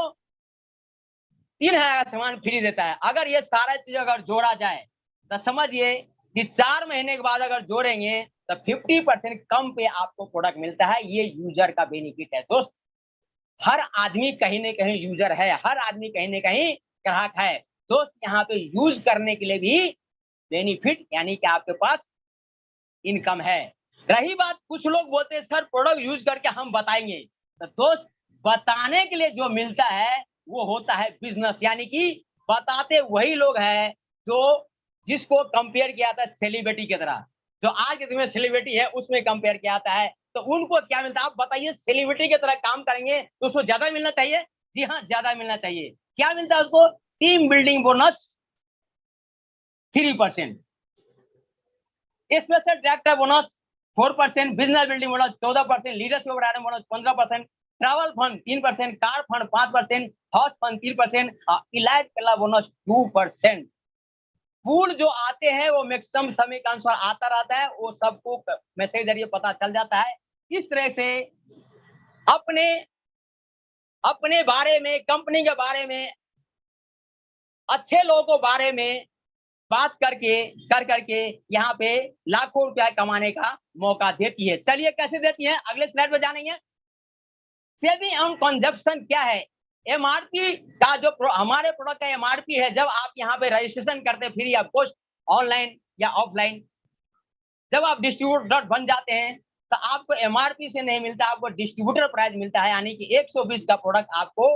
3000 का सामान फ्री देता है। अगर ये सारा चीज अगर जोड़ा जाए तो समझिए कि 4 महीने के बाद अगर जोड़ेंगे तो 50% कम पे आपको प्रोडक्ट मिलता है। ये यूजर का बेनिफिट है दोस्त। हर आदमी कहीं न कहीं यूजर है, हर आदमी कहीं न कहीं ग्राहक है दोस्त। यहाँ पे यूज करने के लिए भी बेनिफिट यानी कि आपके पास इनकम है। रही बात, कुछ लोग बोलते हैं सर प्रोडक्ट यूज करके हम बताएंगे, तो दोस्त बताने के लिए जो मिलता है वो होता है बिजनेस। यानी कि बताते वही लोग हैं जो जिसको कंपेयर किया था सेलिब्रिटी की तरह, जो आज के दिन में सेलिब्रिटी है उसमें कंपेयर किया जाता है। तो उनको क्या मिलता है आप बताइए? सेलिब्रिटी की तरह काम करेंगे तो उसको ज्यादा मिलना चाहिए। जी हाँ, ज्यादा मिलना चाहिए। क्या मिलता है उसको? Team building bonus 3%, special director bonus 4%, business building bonus 14%, leadership bonus 15%, travel fund 3%, car fund 5%, house fund 3%, इलाज क्लब बोनस 2%। पूल जो आते हैं वो मैक्सिमम समय के अनुसार आता रहता है, वो सबको मैसेज जरिए पता चल जाता है। इस तरह से अपने अपने बारे में, कंपनी के बारे में, अच्छे लोगों के बारे में बात करके यहाँ पे लाखों रुपया कमाने का मौका देती है। चलिए कैसे देती है अगले स्लाइड पे जानेंगे। सेविंग ऑन कंजप्शन क्या है? एमआरपी का जो हमारे प्रोडक्ट का एमआरपी है, जब आप यहाँ पे रजिस्ट्रेशन करते हैं फ्री ऑफ कॉस्ट ऑनलाइन या ऑफलाइन, जब आप डिस्ट्रीब्यूटर बन जाते हैं तो आपको एमआरपी से नहीं मिलता, आपको डिस्ट्रीब्यूटर प्राइस मिलता है। यानी कि 120 का प्रोडक्ट आपको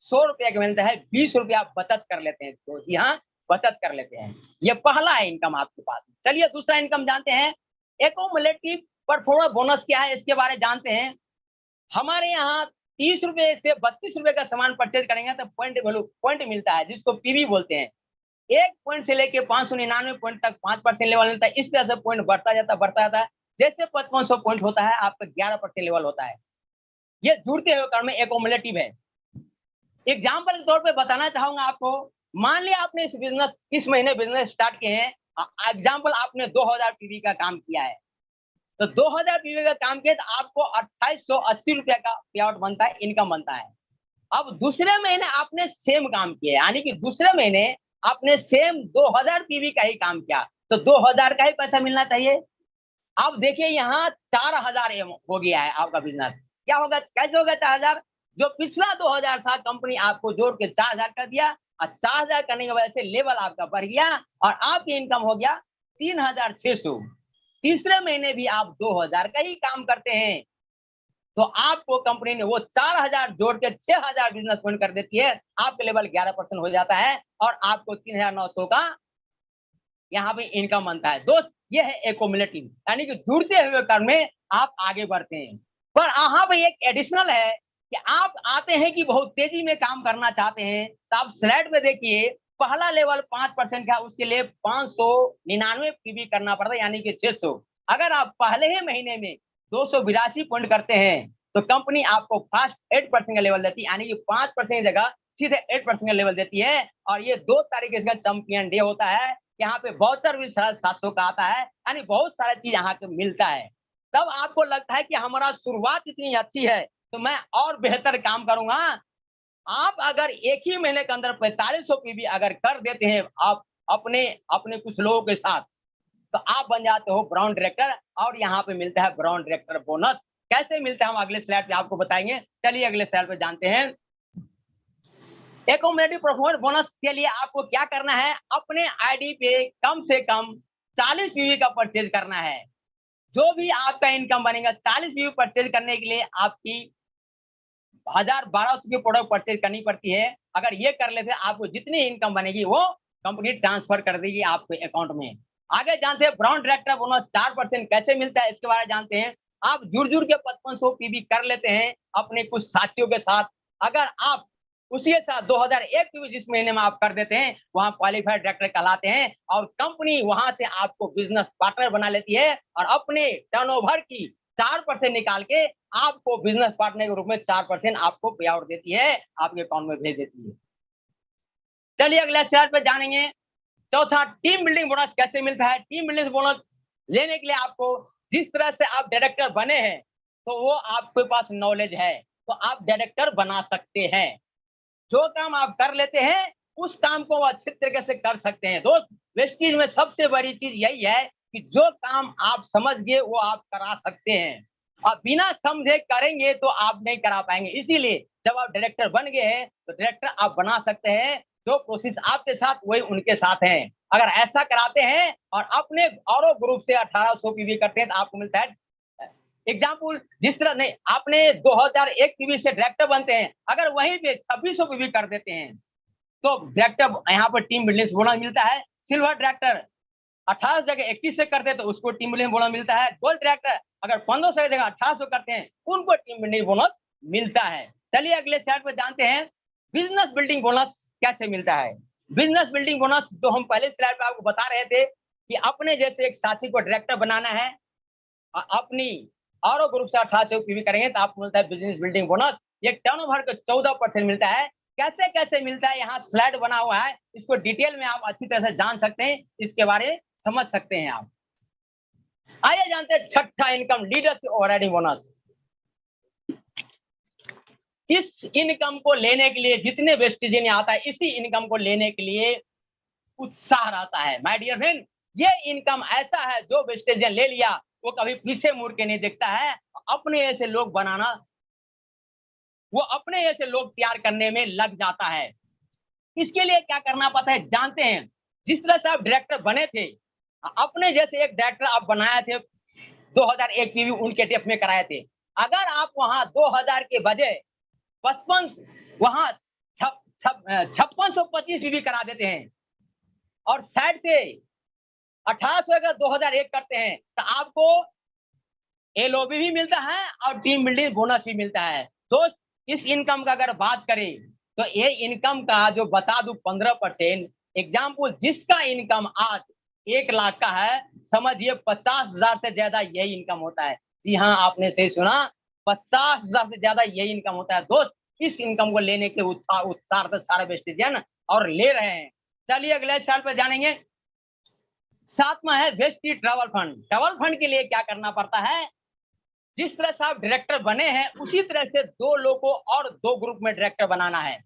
100 रुपया का मिलता है, 20 रुपया आप बचत कर लेते हैं। तो यहाँ बचत कर लेते हैं। ये पहला है इनकम आपके पास। चलिए दूसरा इनकम जानते हैं। एक्यूमुलेटिव परफॉर्मेंस बोनस क्या है, इसके बारे में जानते हैं। हमारे यहाँ 30 रुपए से 32 रुपए का सामान परचेज करेंगे तो पॉइंट मिलता है, जिसको पीवी बोलते हैं। 1 पॉइंट से लेके 599 पॉइंट तक 5% लेवल मिलता है। इस तरह से पॉइंट बढ़ता जाता है। जैसे 5500 पॉइंट होता है आपका 11% लेवल होता है। ये जुड़ते हुए क्रम में एक्यूमुलेटिव है। एग्जाम्पल के तौर पे बताना चाहूंगा आपको। मान लिया आपने इस महीने बिजनेस स्टार्ट किए हैं, एग्जाम्पल आपने 2000 पीवी का काम किया है, तो 2000 पीवी का काम किया तो आपको 2880 रुपया का पे आउट बनता है, इनकम बनता है। अब दूसरे महीने आपने सेम काम किया, यानी कि दूसरे महीने आपने सेम 2000 पीवी का ही काम किया, तो 2000 का ही पैसा मिलना चाहिए। अब देखिए यहाँ 4000 हो गया है आपका बिजनेस। क्या होगा, कैसे होगा 4000? जो पिछला 2000 था कंपनी आपको जोड़ के 4000 कर दिया, और 4000 करने की वजह से लेवल आपका बढ़ गया और आपकी इनकम हो गया 3600। तीसरे महीने भी आप 2000 का ही काम करते हैं तो आपको कंपनी ने वो 4000 जोड़ के 6000 बिजनेस पॉइंट कर देती है। आपका लेवल 11% हो जाता है और आपको 3900 का यहाँ पे इनकम बनता है। दोस्त ये है एक्यूमुलेटिव, यानी कि जुड़ते हुए क्रम में आप आगे बढ़ते हैं। पर यहाँ पे एक एडिशनल है कि आप आते हैं कि बहुत तेजी में काम करना चाहते हैं, तो आप स्लाइड में देखिए पहला लेवल 5% का, उसके लिए 599 पीवी करना पड़ता है, यानी कि 600। अगर आप पहले ही महीने में 282 पॉइंट करते हैं तो कंपनी आपको फर्स्ट 8% का लेवल देती है, यानी कि 5% की जगह सीधे 8% का लेवल देती है। और ये 2 तारीख इसका चैंपियन डे होता है। यहाँ पे वाउचर भी 750 का आता है, यानी बहुत सारा चीज यहाँ पे मिलता है। तब आपको लगता है कि हमारा शुरुआत इतनी अच्छी है तो मैं और बेहतर काम करूंगा। आप अगर एक ही महीने के अंदर 4500 पीवी अगर कर देते हैं आप अपने अपने कुछ लोगों के साथ, तो आप बन जाते हो ब्राउन डायरेक्टर। और यहाँ पे मिलता है ब्राउन डायरेक्टर बोनस। कैसे मिलता है हम अगले स्लाइड पे आपको बताएंगे। चलिए अगले स्लाइड पे जानते हैं। एकोमोडेटिव परफॉर्मेंस बोनस के लिए आपको क्या करना है, अपने आईडी पे कम से कम 40 पीवी का परचेज करना है। जो भी आपका इनकम बनेगा 40 पीवी परचेज करने के लिए आपकी 1200 की प्रोडक्ट परचेज करनी पड़ती है। अगर ये कर लेते आपको जितनी इनकम बनेगी वो कंपनी ट्रांसफर कर देगी आपके अकाउंट में। आगे जानते हैं ब्राउन डायरेक्टर बोनस 4% कैसे मिलता है, इसके बारे में जानते हैं। आप जुड़ के 5500 पीवी कर लेते हैं अपने कुछ साथियों के साथ। अगर आप उसी के साथ 2001 पीवी जिस महीने में आप कर देते हैं वहां क्वालिफाइड डायरेक्टर कहलाते हैं। और कंपनी वहां से आपको बिजनेस पार्टनर बना लेती है और अपने टर्नओवर की 4% निकाल के आपको बिजनेस पार्टनर के रूप में 4% आपको पे आउट देती है, आपके अकाउंट में भेज देती है। चलिए अगले स्लाइड पे जानेंगे। चौथा, टीम बिल्डिंग बोनस कैसे मिलता है। टीम बिल्डिंग बोनस लेने के लिए आपको जिस तरह से आप डायरेक्टर बने हैं तो वो आपके पास नॉलेज है तो आप डायरेक्टर बना सकते हैं। जो काम आप कर लेते हैं उस काम को अच्छे तरीके से कर सकते हैं। दोस्त, वेस्टीज में सबसे बड़ी चीज यही है कि जो काम आप समझ गए वो आप करा सकते हैं और बिना समझे करेंगे तो आप नहीं करा पाएंगे। इसीलिए जब आप डायरेक्टर बन गए हैं तो डायरेक्टर आप बना सकते हैं। जो प्रोसेस आपके साथ वही उनके साथ है। अगर ऐसा कराते हैं और अपने औरों ग्रुप से 1800 पीवी करते हैं तो आपको मिलता है एग्जाम्पल। जिस तरह नहीं आपने 2001 पीवी से डायरेक्टर बनते हैं, अगर वहीं पे 2600 पीवी कर देते हैं तो डायरेक्टर यहाँ पर टीम बिल्डिंग बोनस मिलता है। सिल्वर डायरेक्टर 18 जगह 21 से करते हैं तो उसको टीम बिल्डिंग बोनस मिलता है। गोल्ड डायरेक्टर अगर 1500 की जगह 1800 करते हैं उनको टीम बिल्डिंग बोनस मिलता है। चलिए अगले स्लाइड पर जानते हैं बिजनेस बिल्डिंग बोनस कैसे मिलता है। बिजनेस बिल्डिंग बोनस जो हम पहले स्लाइड पर आपको बता रहे थे कि अपने जैसे एक साथी को डायरेक्टर बनाना है अपनी और ग्रुप से 1800 पीवी करेंगे तो आपको मिलता है बिजनेस बिल्डिंग बोनस। ये टर्नओवर का 14% मिलता है। कैसे कैसे मिलता है यहाँ स्लाइड बना हुआ है, इसको डिटेल में आप अच्छी तरह से जान सकते हैं, इसके बारे में समझ सकते हैं आप। आइए जानते हैं छठा इनकम लीडरशिप ओवरराइडिंग बोनस। इस इनकम को लेने के लिए जितने वेस्टेज आता है इसी इनकम को लेने के लिए उत्साह रहता है। माय डियर फ्रेंड, ये इनकम ऐसा है जो वेस्टेज ले लिया वो कभी पीछे मुड़ के नहीं देखता है। अपने ऐसे लोग बनाना, वो अपने ऐसे लोग तैयार करने में लग जाता है। इसके लिए क्या करना पड़ता है जानते हैं। जिस तरह से आप डायरेक्टर बने थे, अपने जैसे एक डायरेक्टर आप बनाए थे 2001 पीवी उनके टेप में कराए थे। अगर आप वहां 2000 के बजाय 55 वहां 5625 पीवी करा देते हैं और साइड से 1800 अगर 2001 करते हैं तो आपको एलओबी भी मिलता है और टीम बिल्डिंग बोनस भी मिलता है। दोस्त, इस इनकम का अगर बात करें तो ये इनकम का जो बता दूं 15% एग्जाम्पल, जिसका इनकम आज 1 लाख का है समझिए 50,000 से ज्यादा यही इनकम होता है। जी हाँ, आपने सही सुना, 50,000 से ज्यादा यही इनकम होता है। दोस्त, इस इनकम को लेने के उत्साह से सारे वेस्टेजियन और ले रहे हैं। चलिए अगले साल पर जानेंगे। सातवां है wastage travel fund. Travel fund के लिए क्या करना पड़ता है, जिस तरह से आप डायरेक्टर बने हैं उसी तरह से 2 लोग को और 2 ग्रुप में डायरेक्टर बनाना है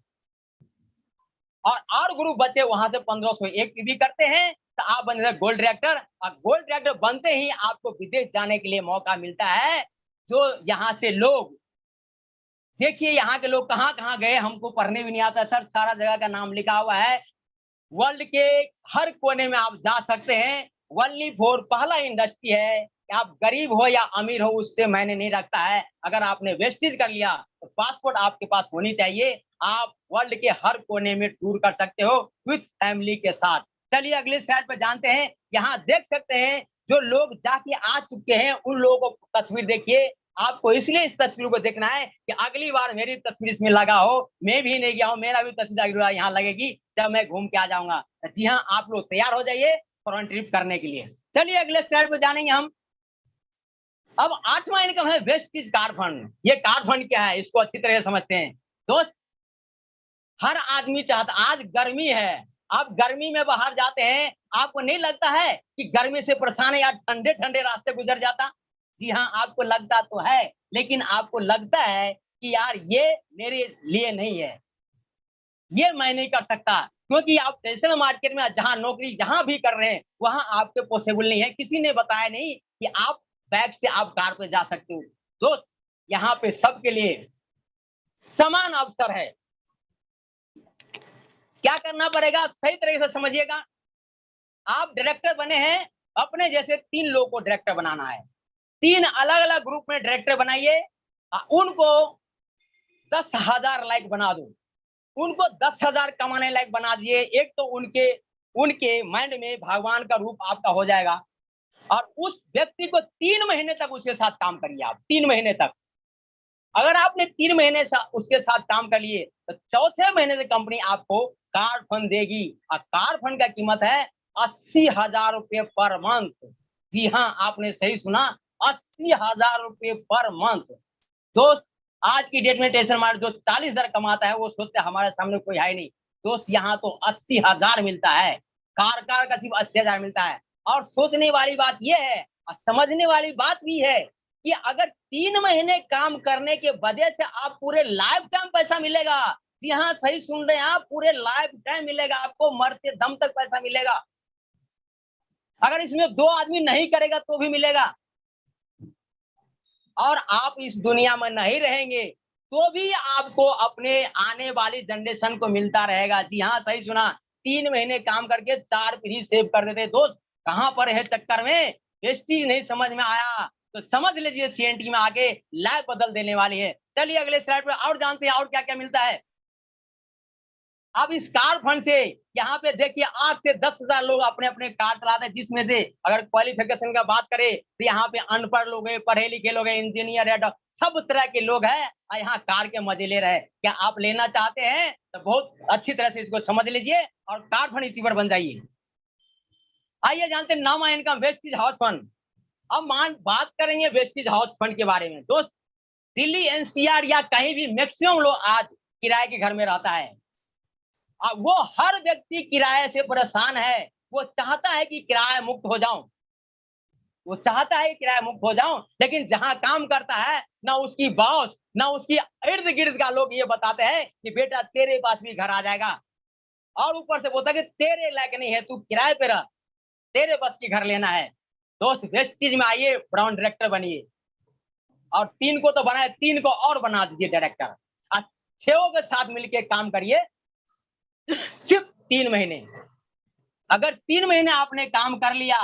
और ग्रुप बचे वहां से 1501 पीवी करते हैं तो आप बन जाते गोल्ड डायरेक्टर। और गोल्ड डायरेक्टर बनते ही आपको विदेश जाने के लिए मौका मिलता है। जो यहाँ से लोग देखिए, यहाँ के लोग कहाँ कहाँ गए हमको पढ़ने भी नहीं आता सर, सारा जगह का नाम लिखा हुआ है। वर्ल्ड के हर कोने में आप जा सकते हैं। वनली फॉर पहला इंडस्ट्री है, आप गरीब हो या अमीर हो उससे मायने नहीं रखता है। अगर आपने वेस्टेज कर लिया तो पासपोर्ट आपके पास होनी चाहिए। आप वर्ल्ड के हर कोने में टूर कर सकते हो विथ फैमिली के साथ। चलिए अगले स्लाइड पर जानते हैं। यहाँ देख सकते हैं जो लोग जाके आ चुके हैं उन लोगों को तस्वीर देखिए। आपको इसलिए इस तस्वीर को देखना है कि अगली बार मेरी तस्वीर इसमें लगा हो, मैं भी नहीं गया हूँ, मेरा भी तस्वीर अगली बार यहाँ लगेगी जब मैं घूम के आ जाऊंगा। जी हाँ, आप लोग तैयार हो जाइए फॉरेन ट्रिप करने के लिए। चलिए अगले स्लाइड पर जानेंगे हम। अब 8वां इनकम है वेस्टेज कार फंड। ये कार फंड क्या है इसको अच्छी तरह से समझते हैं। दोस्त, हर आदमी चाहता, आज गर्मी है, आप गर्मी में बाहर जाते हैं, आपको नहीं लगता है कि गर्मी से परेशान है यार, ठंडे ठंडे रास्ते गुजर जाता? जी हाँ, आपको लगता तो है, लेकिन आपको लगता है कि यार ये मेरे लिए नहीं है, ये मैं नहीं कर सकता, क्योंकि आप ट्रेडिशनल मार्केट में जहाँ नौकरी जहाँ भी कर रहे हैं, वहाँ आपके पॉसिबल नहीं है। किसी ने बताया नहीं कि आप बैग से आप कार पे जा सकते हो। दोस्त, यहाँ पे सबके लिए समान अवसर है। क्या करना पड़ेगा, सही तरीके से समझिएगा। आप डायरेक्टर बने हैं, अपने जैसे 3 लोगों को डायरेक्टर बनाना है। 3 अलग-अलग ग्रुप में डायरेक्टर बनाइए, उनको 10,000 लाइक बना दो। उनको 10,000 कमाने लायक बना दिए। एक तो उनके उनके माइंड में भगवान का रूप आपका हो जाएगा, और उस व्यक्ति को 3 महीने तक उसके साथ काम करिए आप, 3 महीने तक। अगर आपने 3 महीने उसके साथ काम कर लिए, तो चौथे महीने से कंपनी आपको कार फंड देगी, और कार फंड का कीमत है 80,000 रुपए पर मंथ। जी हाँ, आपने सही सुना, 80,000 रुपए पर मंथ। दोस्त, आज की डेट में टेंशन मार जो 40,000 कमाता है, वो सोचते हमारे सामने कोई है ही नहीं। दोस्त, यहाँ तो 80,000 मिलता है, कार का सिर्फ 80,000 मिलता है। और सोचने वाली बात यह है, और समझने वाली बात भी है, कि अगर 3 महीने काम करने के वजह से आप पूरे लाइफ टाइम पैसा मिलेगा। जी हाँ, सही सुन रहे हैं आप, पूरे लाइफ टाइम मिलेगा आपको, मरते दम तक पैसा मिलेगा। अगर इसमें 2 आदमी नहीं करेगा तो भी मिलेगा, और आप इस दुनिया में नहीं रहेंगे तो भी आपको अपने आने वाली जनरेशन को मिलता रहेगा। जी हाँ, सही सुना, 3 महीने काम करके 4 पीढ़ी सेव कर देते। दोस्त, कहाँ पर है चक्कर में, वेस्टीज नहीं समझ में आया तो समझ लीजिए सीएनटी में आके लाइफ बदल देने वाली है। चलिए अगले स्लाइड पे और जानते हैं और क्या क्या मिलता है। अब इस कार फंड से यहाँ पे देखिए 8 से 10,000 लोग अपने अपने कार चलाते हैं, जिसमें से अगर क्वालिफिकेशन का बात करें तो यहाँ पे अनपढ़ लोग हैं, पढ़े लिखे लोग हैं, इंजीनियर है, सब तरह के लोग हैं, और यहाँ कार के मजे ले रहे हैं। क्या आप लेना चाहते हैं तो बहुत अच्छी तरह से इसको समझ लीजिए और कार फंड इसी पर बन जाइए। आइए जानते हैं नामा इनकम वेस्टेज हाउस फंड। अब बात करेंगे वेस्टेज हाउस फंड के बारे में। दोस्त, दिल्ली एनसीआर या कहीं भी मैक्सिमम लोग आज किराए के घर में रहता है। वो हर व्यक्ति किराए से परेशान है, वो चाहता है कि किराया मुक्त हो जाऊं, वो चाहता है किराया मुक्त हो जाऊं, लेकिन जहां काम करता है ना उसकी बॉस ना उसकी इर्द गिर्द का लोग ये बताते हैं कि बेटा तेरे पास भी घर आ जाएगा, और ऊपर से बोलता है कि तेरे लायक नहीं है, तू किराए पे रह, तेरे बस की घर लेना है। दोस्त, वेस्टीज में आइए, ब्राउन डायरेक्टर बनिए, और 3 को तो बनाए, 3 को और बना दीजिए डायरेक्टर, और 6 के साथ मिलकर काम करिए सिर्फ 3 महीने। अगर 3 महीने आपने काम कर लिया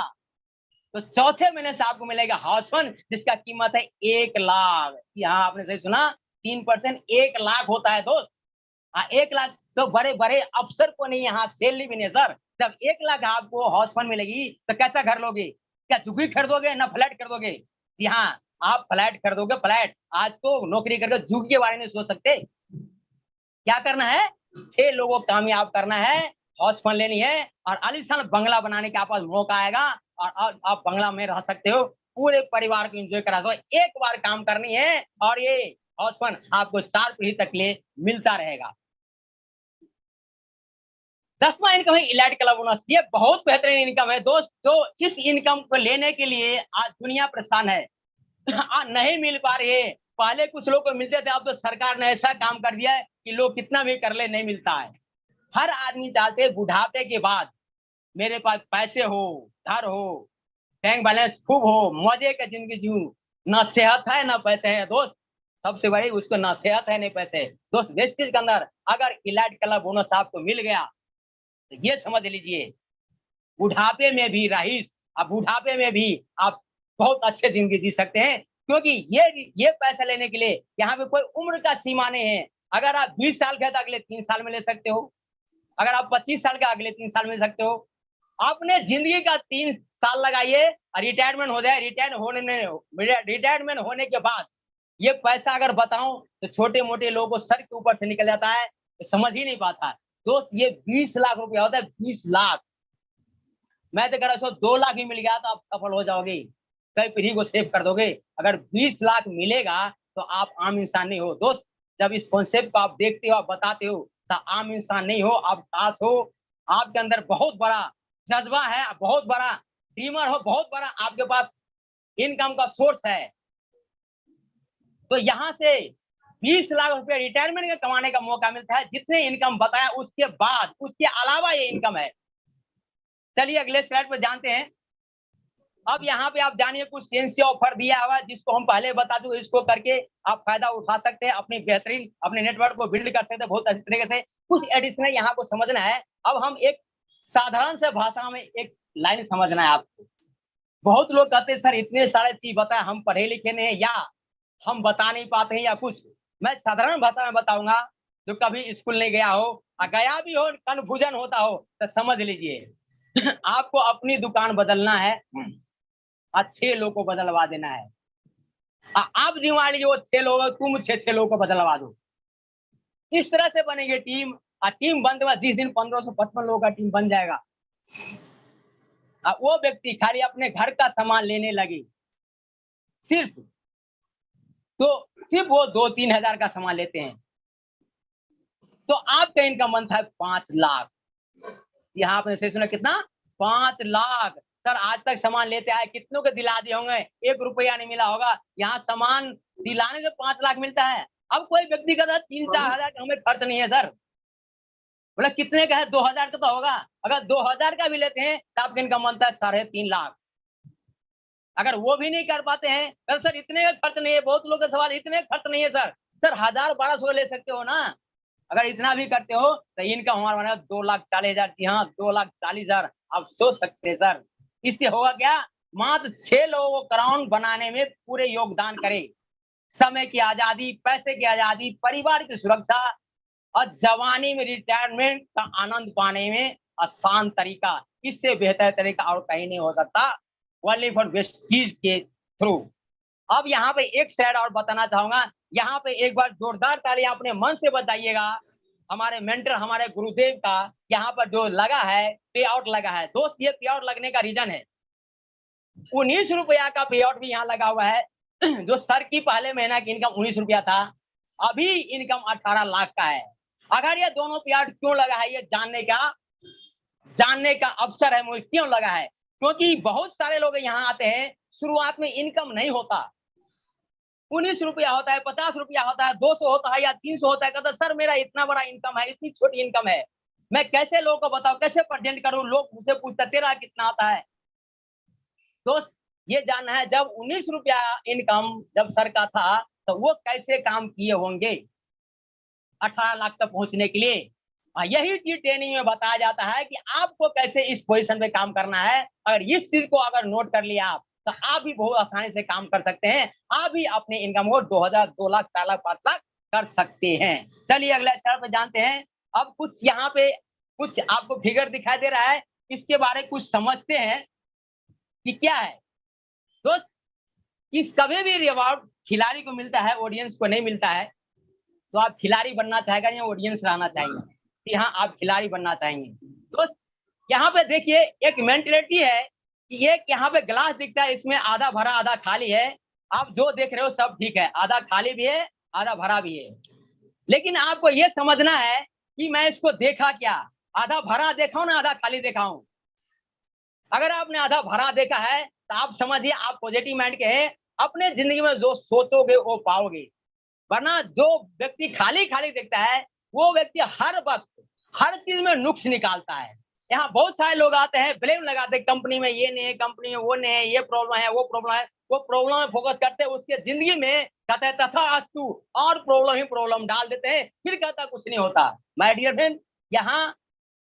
तो चौथे महीने से आपको मिलेगा हाउस फंड, जिसका कीमत है 1 लाख। यहाँ आपने सही सुना, 3% 1 लाख होता है दोस्त। 1 लाख तो बड़े बड़े अफसर को नहीं, यहाँ सैलरी भी नहीं सर। जब 1 लाख आपको हाउस फंड मिलेगी तो कैसा घर लोगे, क्या झुग्गी खरीदोगे ना फ्लैट खरीदोगे? जी हाँ, आप फ्लैट खरीदोगे, फ्लैट। आज तो नौकरी करके झुग्गी के बारे में सोच सकते। क्या करना है, 6 लोगों को कामयाब करना है, हाउस फंड लेनी है, और आलीशान बंगला बनाने का आपका मौका आएगा, और आप बंगला में रह सकते हो, पूरे परिवार को एंजॉय करा दो। एक बार काम करनी है, और ये हाउस फंड आपको 4 पीढ़ी तक ले मिलता रहेगा। 10वां इनकम है इलाइट क्लब बोनस। ये बहुत बेहतरीन इनकम है दोस्त, जो इस इनकम को लेने के लिए आज दुनिया परेशान है। नहीं मिल पा रही है। पहले कुछ लोग को मिलते थे, अब तो सरकार ने ऐसा काम कर दिया है कि लोग कितना भी कर ले, नहीं मिलता है। हर आदमी चाहते हैं बुढ़ापे के बाद मेरे पास पैसे हो, घर हो, बैंक बैलेंस खूब हो, मजे का जिंदगी जीऊं। ना सेहत है ना पैसे है दोस्त, सबसे बड़ी उसको ना सेहत है नहीं पैसे। दोस्त, वेस्टेज के अंदर अगर इलाइट क्लब बोनस आपको मिल गया तो ये समझ लीजिए, बुढ़ापे में भी रईस, अब बुढ़ापे में भी आप बहुत अच्छे जिंदगी जी सकते हैं, क्योंकि ये पैसा लेने के लिए यहाँ पे कोई उम्र का सीमा नहीं है। अगर आप 20 साल के तो अगले 3 साल में ले सकते हो, अगर आप 25 साल के अगले 3 साल में ले सकते हो। अपने जिंदगी का 3 साल लगाइए, रिटायरमेंट हो जाए, रिटायरमेंट होने के बाद ये पैसा अगर बताऊं तो छोटे मोटे लोगों को सर के ऊपर से निकल जाता है, तो समझ ही नहीं पाता। दोस्त, ये 20 लाख रुपया होता है, 20 लाख। मैं तो कह रहा हूँ 2 लाख ही मिल गया तो आप सफल हो जाओगे, कई पीढ़ी को सेव कर दोगे। अगर 20 लाख मिलेगा तो आप आम इंसान नहीं हो। दोस्त, जब इस कॉन्सेप्ट को आप देखते हो, आप बताते हो, आम इंसान नहीं हो, आप खास हो, आपके अंदर बहुत बड़ा जज्बा है, बहुत बड़ा ड्रीमर हो, बहुत बड़ा आपके पास इनकम का सोर्स है, तो यहाँ से 20 लाख रुपए रिटायरमेंट का कमाने का मौका मिलता है। जितने इनकम बताया उसके बाद, उसके अलावा ये इनकम है। चलिए अगले स्लाइड पर जानते हैं। अब यहाँ पे आप जानिए कुछ सेंसी ऑफर दिया हुआ है, जिसको हम पहले बता दूं, इसको करके आप फायदा उठा सकते हैं, अपनी बेहतरीन अपने नेटवर्क को बिल्ड कर सकते हैं बहुत अच्छे तरीके से। कुछ एडिशनल यहाँ को समझना है। अब हम एक साधारण से भाषा में एक लाइन समझना है आपको। बहुत लोग कहते हैं सर इतने सारे चीज बताए, हम पढ़े लिखे नहीं है या हम बता नहीं पाते हैं या कुछ। मैं साधारण भाषा में बताऊंगा, जो कभी स्कूल नहीं गया हो, गया भी हो, कन्फ्यूजन होता हो तो समझ लीजिए। आपको अपनी दुकान बदलना है, अच्छे लोग को बदलवा देना है। आप जिम्मा लीजिए वो 6 लोग, तुम 6 लोगों को बदलवा दो। इस तरह से बनेगी टीम। टीम बंद हुआ जिस दिन 1555 लोगों का टीम बन जाएगा, वो व्यक्ति खाली अपने घर का सामान लेने लगे, सिर्फ वो 2-3 हजार का सामान लेते हैं, तो आपका इनकम बनता है 5 लाख। यहाँ आपने से सुना कितना? 5 लाख। सर आज तक सामान लेते आए, कितनों के दिला दिए होंगे, 1 रुपया नहीं मिला होगा। यहाँ सामान दिलाने से 5 लाख मिलता है। अब कोई व्यक्ति कहता है 3-4 हजार का हमें खर्च नहीं है सर, बोला कितने का है? 2000 का तो होगा। अगर 2000 का भी लेते हैं तो आपका इनकम बनता है 3.5 लाख। अगर वो भी नहीं कर पाते हैं तो सर इतने का खर्च नहीं है। बहुत लोगों का सवाल, इतने खर्च नहीं है सर। सर 1000-1200 ले सकते हो ना। अगर इतना भी करते हो तो इनकम हमारा बना 2,40,000। जी हाँ, 2,40,000 आप सोच सकते हैं सर। इससे होगा क्या? मात्र 6 लोगों को क्राउन बनाने में पूरे योगदान करे। समय की आजादी, पैसे की आजादी, परिवार की सुरक्षा और जवानी में रिटायरमेंट का आनंद पाने में आसान तरीका, इससे बेहतर तरीका और कहीं नहीं हो सकता, ओनली फॉर वेस्टीज के थ्रू। अब यहाँ पे एक साइड और बताना चाहूंगा। यहाँ पे एक बार जोरदार तालियां अपने मन से बताइएगा हमारे मेंटर, हमारे गुरुदेव का। यहाँ पर जो लगा है, पे आउट लगा है दोस्त, ये पे आउट लगने का रीजन है 19 रुपया का पे आउट भी यहाँ लगा हुआ है। जो सर की पहले महीना की इनकम 19 रुपया था, अभी इनकम 18 लाख का है। अगर ये दोनों पे आउट क्यों लगा है, ये जानने का अवसर है मुझे। क्यों लगा है? क्योंकि बहुत सारे लोग यहाँ आते हैं, शुरुआत में इनकम नहीं होता, 19 रुपया होता है, 50 रुपया होता है, 200 होता है या 300 होता है। कहता सर मेरा इतना बड़ा इनकम है, इतनी छोटी इनकम है, मैं कैसे लोगों को बताऊं, कैसे प्रेजेंट करूं? लोग मुझसे पूछते तेरा कितना आता है। दोस्त ये जानना है, जब 19 रुपया इनकम जब सर का था तो वो कैसे काम किए होंगे 18 लाख तक पहुंचने के लिए। यही चीज ट्रेनिंग में बताया जाता है कि आपको कैसे इस पोजीशन पे काम करना है। अगर इस चीज को अगर नोट कर लिया आप, तो आप भी बहुत आसानी से काम कर सकते हैं। आप भी अपने इनकम को 2000, 2 लाख, 4 लाख, 5 लाख कर सकते हैं। चलिए अगले स्लाइड पे जानते हैं। अब कुछ यहाँ पे कुछ आपको फिगर दिखाई दे रहा है, इसके बारे में कुछ समझते हैं कि क्या है। दोस्त इस कभी भी रिवॉर्ड खिलाड़ी को मिलता है, ऑडियंस को नहीं मिलता है। तो आप खिलाड़ी बनना चाहेगा या ऑडियंस रहना चाहेंगे? कि हाँ आप खिलाड़ी बनना चाहेंगे। तो यहाँ पे देखिए एक मेंटेलिटी है कि ये यहाँ पे ग्लास दिखता है, इसमें आधा भरा आधा खाली है। आप जो देख रहे हो सब ठीक है, आधा खाली भी है, आधा भरा भी है। लेकिन आपको ये समझना है कि मैं इसको देखा क्या, आधा भरा देखा हूं ना आधा खाली देखा हूं। अगर आपने आधा भरा देखा है तो आप समझिए आप पॉजिटिव माइंड के हैं, अपने जिंदगी में जो सोचोगे वो पाओगे। वरना जो व्यक्ति खाली खाली देखता है, वो व्यक्ति हर वक्त हर चीज में नुक्स निकालता है। यहाँ बहुत सारे लोग आते हैं, ब्लेम लगाते हैं, कंपनी में ये नहीं है, कंपनी में वो नहीं है, ये प्रॉब्लम है, वो प्रॉब्लम है। वो प्रॉब्लम में फोकस करते हैं, उसके जिंदगी में कहते हैं तथास्तु, और प्रॉब्लम ही प्रॉब्लम डाल देते हैं, फिर कहता कुछ नहीं होता। माय डियर फ्रेंड, यहाँ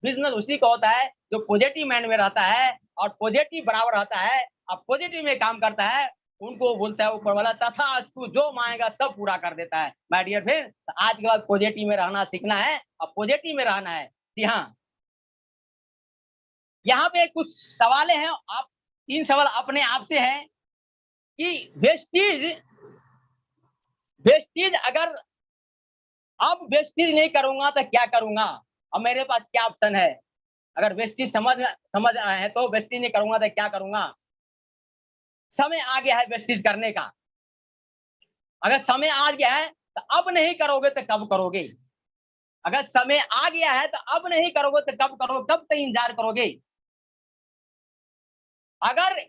बिजनेस उसी का होता है जो पॉजिटिव माइंड में रहता है और पॉजिटिव बराबर रहता है और पॉजिटिव में काम करता है। उनको बोलता है ऊपर वाला तथास्तु, जो मांगेगा सब पूरा कर देता है। माय डियर फ्रेंड, आज के बाद पॉजिटिव में रहना सीखना है और पॉजिटिव में रहना है। जी हाँ, यहाँ पे कुछ सवाल हैं, आप 3 सवाल अपने आप से हैं कि वेस्टीज अगर अब वेस्टीज नहीं करूंगा तो क्या करूंगा, अब मेरे पास क्या ऑप्शन है। अगर वेस्टीज समझ रहे हैं तो वेस्टीज नहीं करूंगा तो क्या करूंगा। समय आ गया है वेस्टीज करने का। अगर समय आ गया है तो अब नहीं करोगे तो कब करोगे। अगर समय आ गया है तो अब नहीं करोगे तो कब करोगे, कब तक इंतजार करोगे? अगर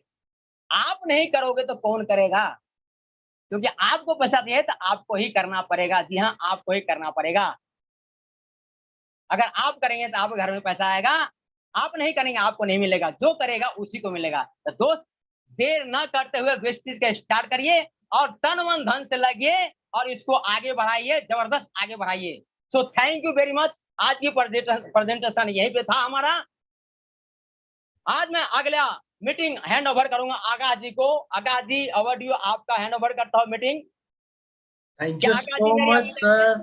आप नहीं करोगे तो कौन करेगा? क्योंकि आपको पैसा चाहिए तो आपको ही करना पड़ेगा। जी हाँ, आपको ही करना पड़ेगा। अगर आप करेंगे तो आपके घर में पैसा आएगा, आप नहीं करेंगे आपको नहीं मिलेगा, जो करेगा उसी को मिलेगा। तो दोस्त, देर न करते हुए वेस्टीज का स्टार्ट करिए और तन मन धन से लगिए और इसको आगे बढ़ाइए, जबरदस्त आगे बढ़ाइए। So thank you very much. आज की प्रेजेंटेशन यहीं पे था हमारा। आज मैं अगला मीटिंग हैंड ओवर करूंगा आकाश जी को। आकाश जी, ओवर यू, आपका हैंड ओवर करता हूँ meeting. Thank you so much sir,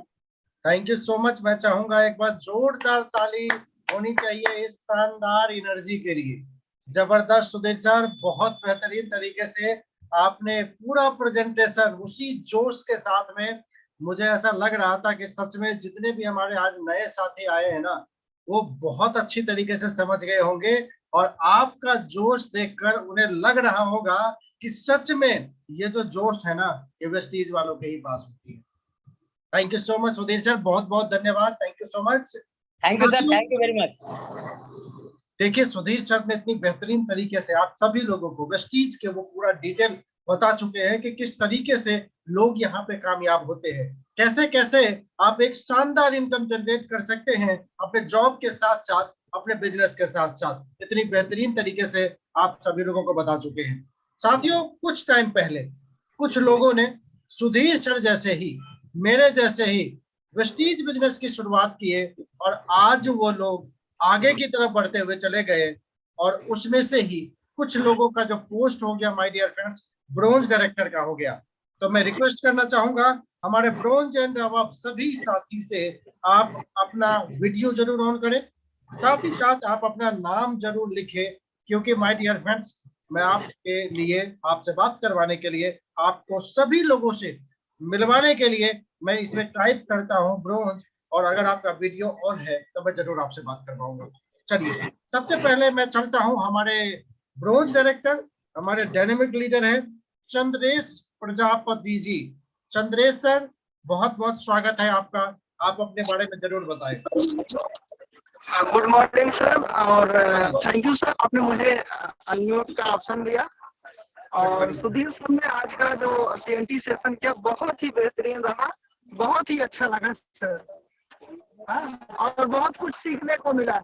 thank you so much. मैं चाहूंगा एक बार जोरदार ताली होनी चाहिए इस शानदार एनर्जी के लिए। जबरदस्त सुधीर सर, बहुत बेहतरीन तरीके से आपने पूरा प्रेजेंटेशन उसी जोश के साथ में, मुझे ऐसा लग रहा था कि सच में जितने भी हमारे आज नए साथी आए हैं ना, वो बहुत अच्छी तरीके से समझ गए होंगे और आपका जोश देखकर उन्हें लग रहा होगा कि सच में ये जो जोश है ना, ये वेस्टीज वालों के ही पास होती है। Thank you so much Sudhir sir, बहुत बहुत धन्यवाद। Thank you so much. Thank you sir, thank you very much. देखिए सुधीर सर ने इतनी बेहतरीन तरीके से आप सभी लोगों को वेस्टीज के वो पूरा डिटेल बता चुके हैं कि किस तरीके से लोग यहाँ पे कामयाब होते हैं, कैसे कैसे आप एक शानदार इनकम जनरेट कर सकते हैं अपने जॉब के साथ साथ, अपने बिजनेस के साथ साथ। इतनी बेहतरीन तरीके से आप सभी लोगों को बता चुके हैं। साथियों, कुछ टाइम पहले कुछ लोगों ने सुधीर सर जैसे ही, मेरे जैसे ही वेस्टीज बिजनेस की शुरुआत की है और आज वो लोग आगे की तरफ बढ़ते हुए चले गए और उसमें से ही कुछ लोगों का जो पोस्ट हो गया my dear friends, bronze director का हो गया। तो मैं रिक्वेस्ट करना चाहूंगा हमारे ब्रोंज एंड अब सभी साथी से, आप अपना वीडियो जरूर ऑन करें, साथ ही साथ आप अपना नाम जरूर लिखें, क्योंकि माय डियर फ्रेंड्स, मैं आपके लिए, आपसे बात करवाने के लिए, आपको सभी लोगों से मिलवाने के लिए मैं इसमें टाइप करता हूं ब्रोंज, और अगर आपका वीडियो ऑन है तो मैं जरूर आपसे बात कर पाऊंगा। चलिए, सबसे पहले मैं चलता हूं हमारे ब्रोंज डायरेक्टर, हमारे डायनेमिक लीडर है चंद्रेश प्रजापति जी। चंद्रेश सर, बहुत बहुत स्वागत है आपका, आप अपने बारे में जरूर बताएं। गुड मॉर्निंग सर, और थैंक यू सर, आपने मुझे अनम्यूट का ऑप्शन दिया। और सुधीर सर ने आज का जो सीएनटी सेशन किया बहुत ही बेहतरीन रहा, बहुत ही अच्छा लगा सर, और बहुत कुछ सीखने को मिला।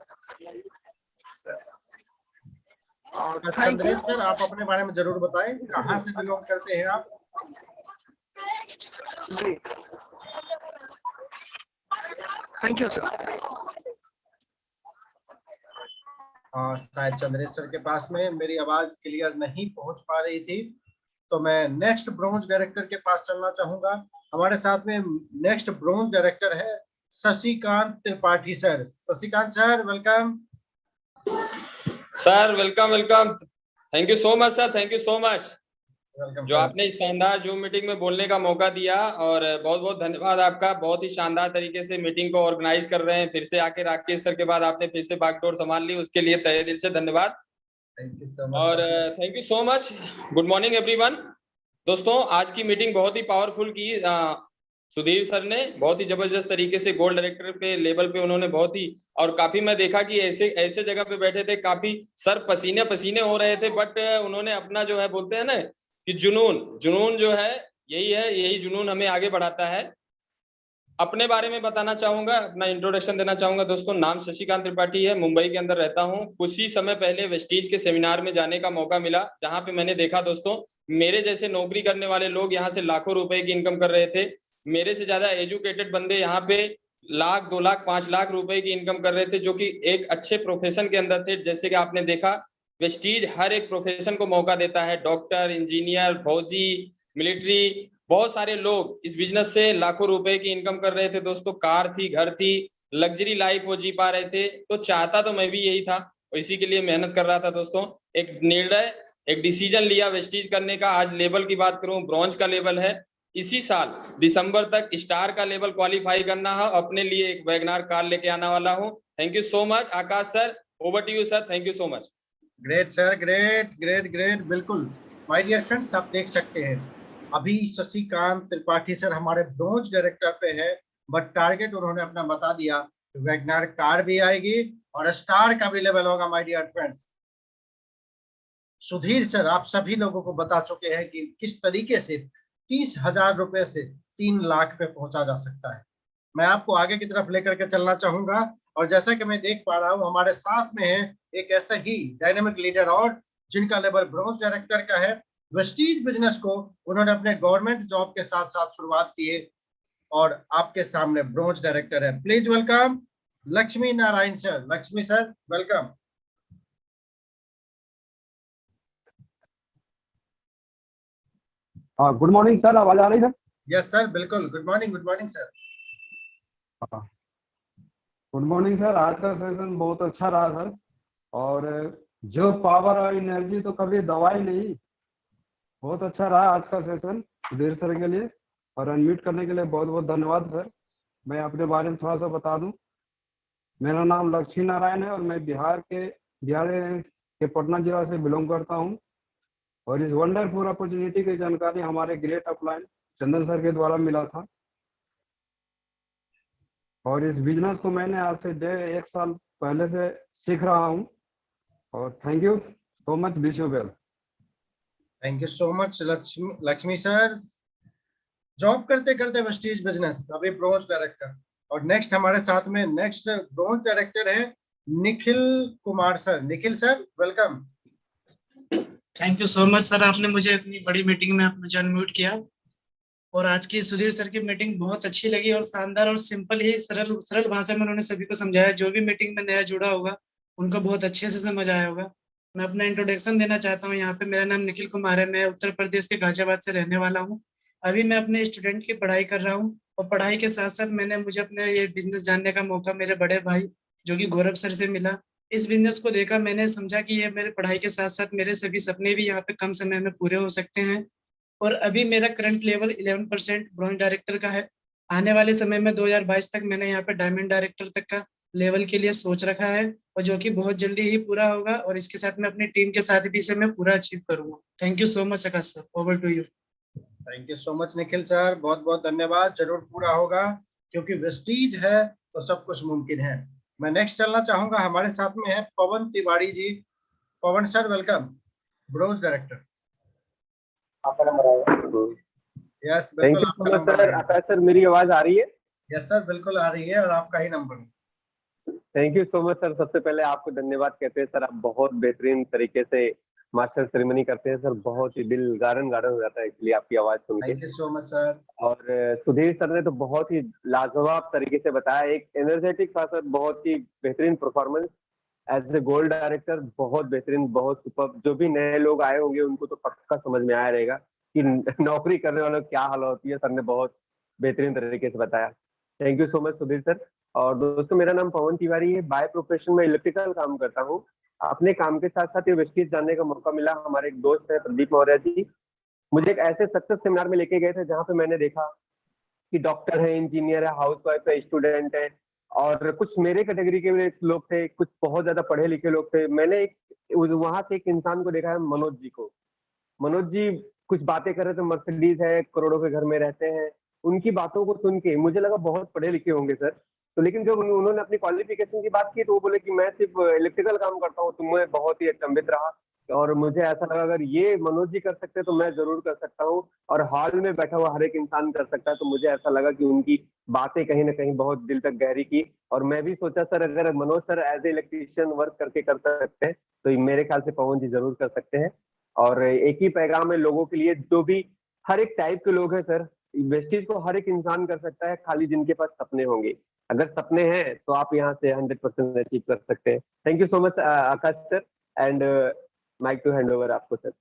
और चंद्रेश सर, आप अपने बारे में जरूर बताएं, कहां से बिलोंग करते हैं आप? जी, थैंक यू सर। शायद चंद्रेश सर के पास में मेरी आवाज क्लियर नहीं पहुंच पा रही थी, तो मैं नेक्स्ट ब्रोंज डायरेक्टर के पास चलना चाहूंगा। हमारे साथ में नेक्स्ट ब्रोंज डायरेक्टर है Shashikant Tripathi sir. Shashikant sir, welcome. Sir welcome welcome, thank you so much sir, thank you so much जो आपने इस शानदार जूम मीटिंग में बोलने का मौका दिया, और बहुत बहुत धन्यवाद आपका। बहुत ही शानदार तरीके से मीटिंग को ऑर्गेनाइज कर रहे हैं। फिर से आके राकेश सर के बाद आपने फिर से बागडोर संभाल ली, उसके लिए तहे दिल से धन्यवाद। और thank you so much. Good morning everyone. दोस्तों, आज की मीटिंग बहुत ही पावरफुल की सुधीर सर ने, बहुत ही जबरदस्त तरीके से गोल्ड डायरेक्टर पे लेवल पे उन्होंने बहुत ही, और काफी मैं देखा कि ऐसे ऐसे जगह पे बैठे थे, काफी सर पसीने पसीने हो रहे थे, बट उन्होंने अपना जो है, बोलते हैं ना कि जुनून जो है, यही जुनून हमें आगे बढ़ाता है। अपने बारे में बताना चाहूंगा, अपना इंट्रोडक्शन देना चाहूंगा। दोस्तों, नाम शशिकांत त्रिपाठी है, मुंबई के अंदर रहता हूं। कुछ ही समय पहले वेस्टीज के सेमिनार में जाने का मौका मिला, जहां पे मैंने देखा दोस्तों, मेरे जैसे नौकरी करने वाले लोग यहाँ से लाखों रुपए की इनकम कर रहे थे। मेरे से ज्यादा एजुकेटेड बंदे यहाँ पे लाख, 2 लाख, 5 लाख रुपए की इनकम कर रहे थे, जो कि एक अच्छे प्रोफेशन के अंदर थे। जैसे कि आपने देखा, वेस्टीज हर एक प्रोफेशन को मौका देता है। डॉक्टर, इंजीनियर, फौजी, मिलिट्री, बहुत सारे लोग इस बिजनेस से लाखों रुपए की इनकम कर रहे थे दोस्तों। कार थी, घर थी, लग्जरी लाइफ वो जी पा रहे थे। तो चाहता तो मैं भी यही था, और इसी के लिए मेहनत कर रहा था दोस्तों। एक निर्णय, एक डिसीजन लिया वेस्टीज करने का। आज लेवल की बात करूं, ब्रॉन्ज का लेवल है। इसी साल दिसंबर तक स्टार का लेवल क्वालिफाई करना है। अपने लिए एक वैगनार कार लेके आने वाला हूं। Thank you so much. Akash sir, over to you sir, thank you so much. Great sir, great great great. बिल्कुल माय डियर फ्रेंड्स, आप देख सकते हैं अभी शशिकांत त्रिपाठी सर हमारे ब्रोंज डायरेक्टर पे है। बट टारगेट उन्होंने अपना बता दिया, वैगनर कार भी आएगी और स्टार का भी लेवल होगा। My dear friends, Sudhir sir आप सभी लोगों को बता चुके हैं कि किस तरीके से 30,000 रुपए से 3 लाख पे पहुंचा जा सकता है। मैं आपको आगे की तरफ लेकर के चलना चाहूंगा, और जैसा कि मैं देख पा रहा हूं हमारे साथ में है एक ऐसा ही डायनेमिक लीडर और जिनका लेवल ब्रोंज डायरेक्टर का है। वेस्टीज बिजनेस को उन्होंने अपने गवर्नमेंट जॉब के साथ साथ शुरुआत की है, और आपके सामने ब्रोंज डायरेक्टर है। Please welcome Lakshmi Narayan sir. Lakshmi sir welcome. Good morning sir, आवाज आ रही है? यस सर, बिल्कुल। Good morning sir. Good morning sir. आज का सेशन बहुत अच्छा रहा सर, और जो पावर और एनर्जी तो कभी दवाई नहीं। बहुत अच्छा रहा आज का सेशन। देर सर के लिए और अनम्यूट करने के लिए बहुत बहुत धन्यवाद सर। मैं अपने बारे में थोड़ा सा बता दूं। मेरा नाम लक्ष्मी नारायण है और मैं बिहार के पटना जिला से बिलोंग करता हूं, और इस वंडरफुल अपॉर्चुनिटी की जानकारी हमारे ग्रेट अपलाइन चंदन सर के द्वारा मिला था, और इस बिजनेस को मैंने आज से 1 साल पहले से सीख रहा हूं। और thank you so much, wish you well. Thank you so much Lakshmi sir. Job करते करते वेस्टीज बिजनेस, अभी ब्रोंज डायरेक्टर, और नेक्स्ट हमारे साथ में ब्रोंज डायरेक्टर है Nikhil Kumar sir. Nikhil sir welcome. Thank you so much sir, आपने मुझे इतनी बड़ी मीटिंग में मुझे अनम्यूट किया। और आज की सुधीर सर की मीटिंग बहुत अच्छी लगी और शानदार और सिंपल ही सरल भाषा में उन्होंने सभी को समझाया। जो भी मीटिंग में नया जुड़ा होगा उनको बहुत अच्छे से समझ आया होगा। मैं अपना इंट्रोडक्शन देना चाहता हूँ यहाँ पे। मेरा नाम निखिल कुमार है। मैं उत्तर प्रदेश के गाजियाबाद से रहने वाला हूँ। अभी मैं अपने स्टूडेंट की पढ़ाई कर रहा हूँ, और पढ़ाई के साथ साथ मुझे अपने ये बिजनेस जानने का मौका मेरे बड़े भाई जो कि गौरव सर से मिला। इस बिजनेस को देखा, मैंने समझा कि ये मेरे पढ़ाई के साथ साथ मेरे सभी सपने भी यहाँ पे कम समय में पूरे हो सकते हैं। और अभी मेरा करंट लेवल 11% ब्रोंज डायरेक्टर का है। आने वाले समय में 2022 तक मैंने यहाँ पे डायमंड डायरेक्टर तक का लेवल के लिए सोच रखा है, और जो कि बहुत जल्दी ही पूरा होगा। और इसके साथ मैं अपनी टीम के साथ भी इसे मैं पूरा अचीव करूंगा। Thank you so much Akash sir, over to you. Thank you so much Nikhil sir, बहुत बहुत धन्यवाद। जरूर पूरा होगा, क्योंकि वेस्टीज है तो सब कुछ मुमकिन है। मैं नेक्स्ट चलना चाहूंगा, हमारे साथ में है पवन तिवारी जी। पवन सर वेलकम, ब्रोंज डायरेक्टर। आपका नंबर आएगा। यस थैंक बिल्कुल, यू आपका सो मच नंबर सर। आएगा। आकाश सर, मेरी आवाज आ रही है? यस सर, बिल्कुल आ रही है, और आपका ही नंबर है। Thank you so much sir. सबसे पहले आपको धन्यवाद कहते हैं सर। आप बहुत बेहतरीन तरीके से मास्टर सेरेमनी करते हैं सर। बहुत ही दिल गार्डन हो जाता है इसलिए आपकी आवाज सुन के। Thank you so much sir. और सुधीर सर ने तो बहुत ही लाजवाब तरीके से बताया। एक एनर्जेटिक था सर, बहुत ही बेहतरीन performance as a gold director. बहुत बेहतरीन, बहुत सुपर। जो भी नए लोग आए होंगे उनको तो पक्का समझ में आया रहेगा कि नौकरी करने वालों की क्या हाल होती है। सर ने बहुत बेहतरीन तरीके से बताया। Thank you so much Sudhir sir. और दोस्तों, मेरा नाम पवन तिवारी है। बाय प्रोफेशन में इलेक्ट्रिकल काम करता हूँ। अपने काम के साथ साथ ये वेस्टीज जानने का मौका मिला। हमारे एक दोस्त है प्रदीप मौर्य जी, मुझे एक ऐसे सक्सेस सेमिनार में लेके गए थे जहाँ पे मैंने देखा कि डॉक्टर है, इंजीनियर है, हाउसवाइफ है, स्टूडेंट है, और कुछ मेरे कैटेगरी के लोग थे, कुछ बहुत ज्यादा पढ़े लिखे लोग थे। मैंने वहां से एक इंसान को देखा है, मनोज जी को। मनोज जी कुछ बातें कर रहे थे, मर्सिडीज है, करोड़ों के घर में रहते हैं। उनकी बातों को सुन के मुझे लगा बहुत पढ़े लिखे होंगे सर। तो लेकिन जब उन्होंने अपनी क्वालिफिकेशन की बात की तो वो बोले कि मैं सिर्फ इलेक्ट्रिकल काम करता हूँ। तो मैं बहुत ही अचंभित रहा, और मुझे ऐसा लगा अगर ये मनोज जी कर सकते तो मैं जरूर कर सकता हूँ, और हॉल में बैठा हुआ हर एक इंसान कर सकता है। तो मुझे ऐसा लगा कि उनकी बातें कहीं ना कहीं बहुत दिल तक गहरी की। और मैं भी सोचा सर, अगर Manoj sir as a electrician work करके कर सकते हैं तो मेरे ख्याल से पवन जी जरूर कर सकते हैं। और एक ही पैगाम है लोगों के लिए, जो भी हर एक टाइप के लोग हैं सर। वेस्टीज को हर एक इंसान कर सकता है, खाली जिनके पास सपने होंगे। अगर सपने हैं तो आप यहाँ से 100% अचीव कर सकते हैं। Thank you so much Akash sir, and mike to hand over आपको सर।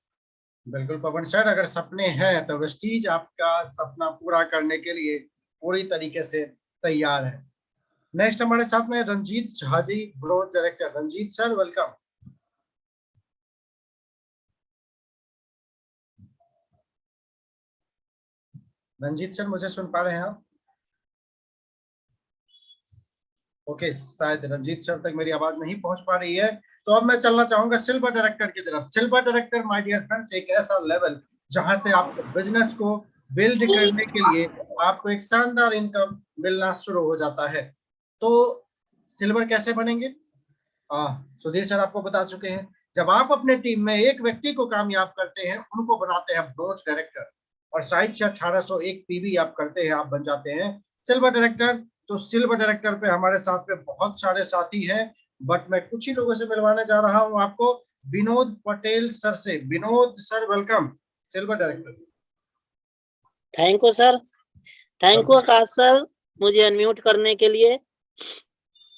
बिल्कुल पवन सर, अगर सपने हैं तो वेस्टीज आपका सपना पूरा करने के लिए पूरी तरीके से तैयार है। नेक्स्ट हमारे साथ में Ranjeet Jha ji, bronze director. Ranjeet sir welcome. Ranjeet sir, मुझे सुन पा रहे हैं आप? ओके, शायद रंजीत सर तक मेरी आवाज नहीं पहुंच पा रही है। तो अब मैं चलना चाहूंगा सिल्वर डायरेक्टर की तरफ। Silver director my dear friends एक ऐसा लेवल जहां से आप बिजनेस को बिल्ड करने के लिए आपको एक शानदार इनकम मिलना शुरू हो जाता है। तो सिल्वर कैसे बनेंगे? सुधीर सर आपको बता चुके हैं। जब आप अपने टीम में एक व्यक्ति को कामयाब करते हैं, उनको बनाते हैं ब्रोंज डायरेक्टर, और साइड से 1801 पीवी आप करते हैं, आप बन जाते हैं सिल्वर डायरेक्टर। तो सिल्वर डायरेक्टर पे हमारे साथ में बहुत सारे साथी हैं, बट मैं कुछ ही लोगों से मिलवाने जा रहा हूं आपको विनोद पटेल सर से। Vinod sir welcome, silver director. Thank you sir, thank you Akash sir, मुझे अनम्यूट करने के लिए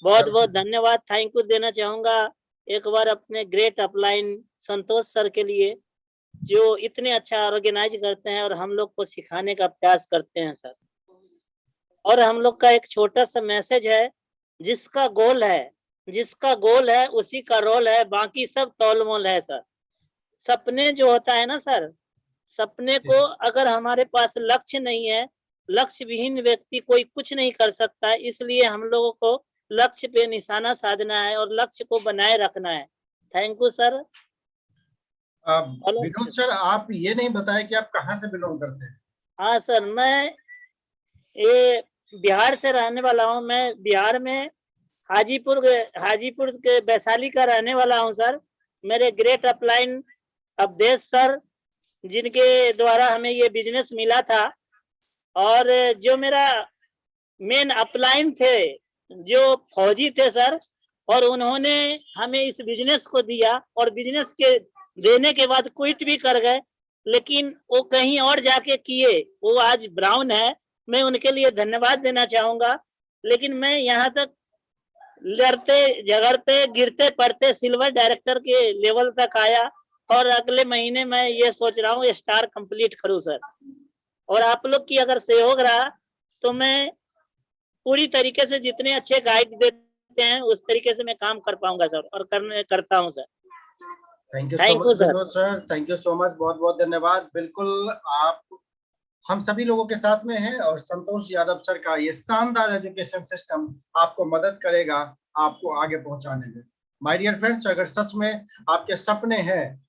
बहुत बहुत धन्यवाद। थैंक यू देना चाहूंगा एक बार अपने ग्रेट अपलाइन संतोष सर के लिए, जो इतने अच्छा ऑर्गेनाइज करते हैं और हम लोग को सिखाने का प्रयास करते हैं सर। और हम लोग का एक छोटा सा मैसेज है, जिसका गोल है उसी का रोल है, बाकी सब तौलमोल है सर। सपने जो होता है ना सर, सपने को अगर हमारे पास लक्ष्य नहीं है, लक्ष्य विहीन व्यक्ति कोई कुछ नहीं कर सकता है। इसलिए हम लोगों को लक्ष्य पे निशाना साधना है और लक्ष्य को बनाए रखना है। Thank you sir. Vinod sir, आप ये नहीं बताया कि आप कहाँ से बिलोंग करते हैं? हाँ सर, मैं ये बिहार से रहने वाला हूँ। मैं बिहार में हाजीपुर के वैशाली का रहने वाला हूँ सर। मेरे ग्रेट अपलाइन अवधेश सर, जिनके द्वारा हमें ये बिजनेस मिला था, और जो मेरा मेन अपलाइन थे जो फौजी थे सर, और उन्होंने हमें इस बिजनेस को दिया, और बिजनेस के देने के बाद क्विट भी कर गए, लेकिन वो कहीं और जाके किए, वो आज ब्राउन है। मैं उनके लिए धन्यवाद देना चाहूंगा। लेकिन मैं यहाँ तक लड़ते झगड़ते गिरते पड़ते सिल्वर डायरेक्टर के लेवल तक आया, और अगले महीने मैं ये सोच रहा हूँ स्टार कंप्लीट करूँ सर। और आप लोग की अगर सहयोग रहा तो मैं पूरी तरीके से जितने अच्छे गाइड देते हैं उस तरीके से मैं काम कर पाऊंगा सर, और करता हूँ sir. Thank you so much Vinod sir, thank you so much, बहुत बहुत धन्यवाद। बिल्कुल आप हम सभी लोगों के साथ में हैं, और संतोष यादव सर का ये शानदार एजुकेशन सिस्टम आपको मदद करेगा आपको आगे पहुंचाने में। माय डियर फ्रेंड्स, अगर सच में आपके सपने हैं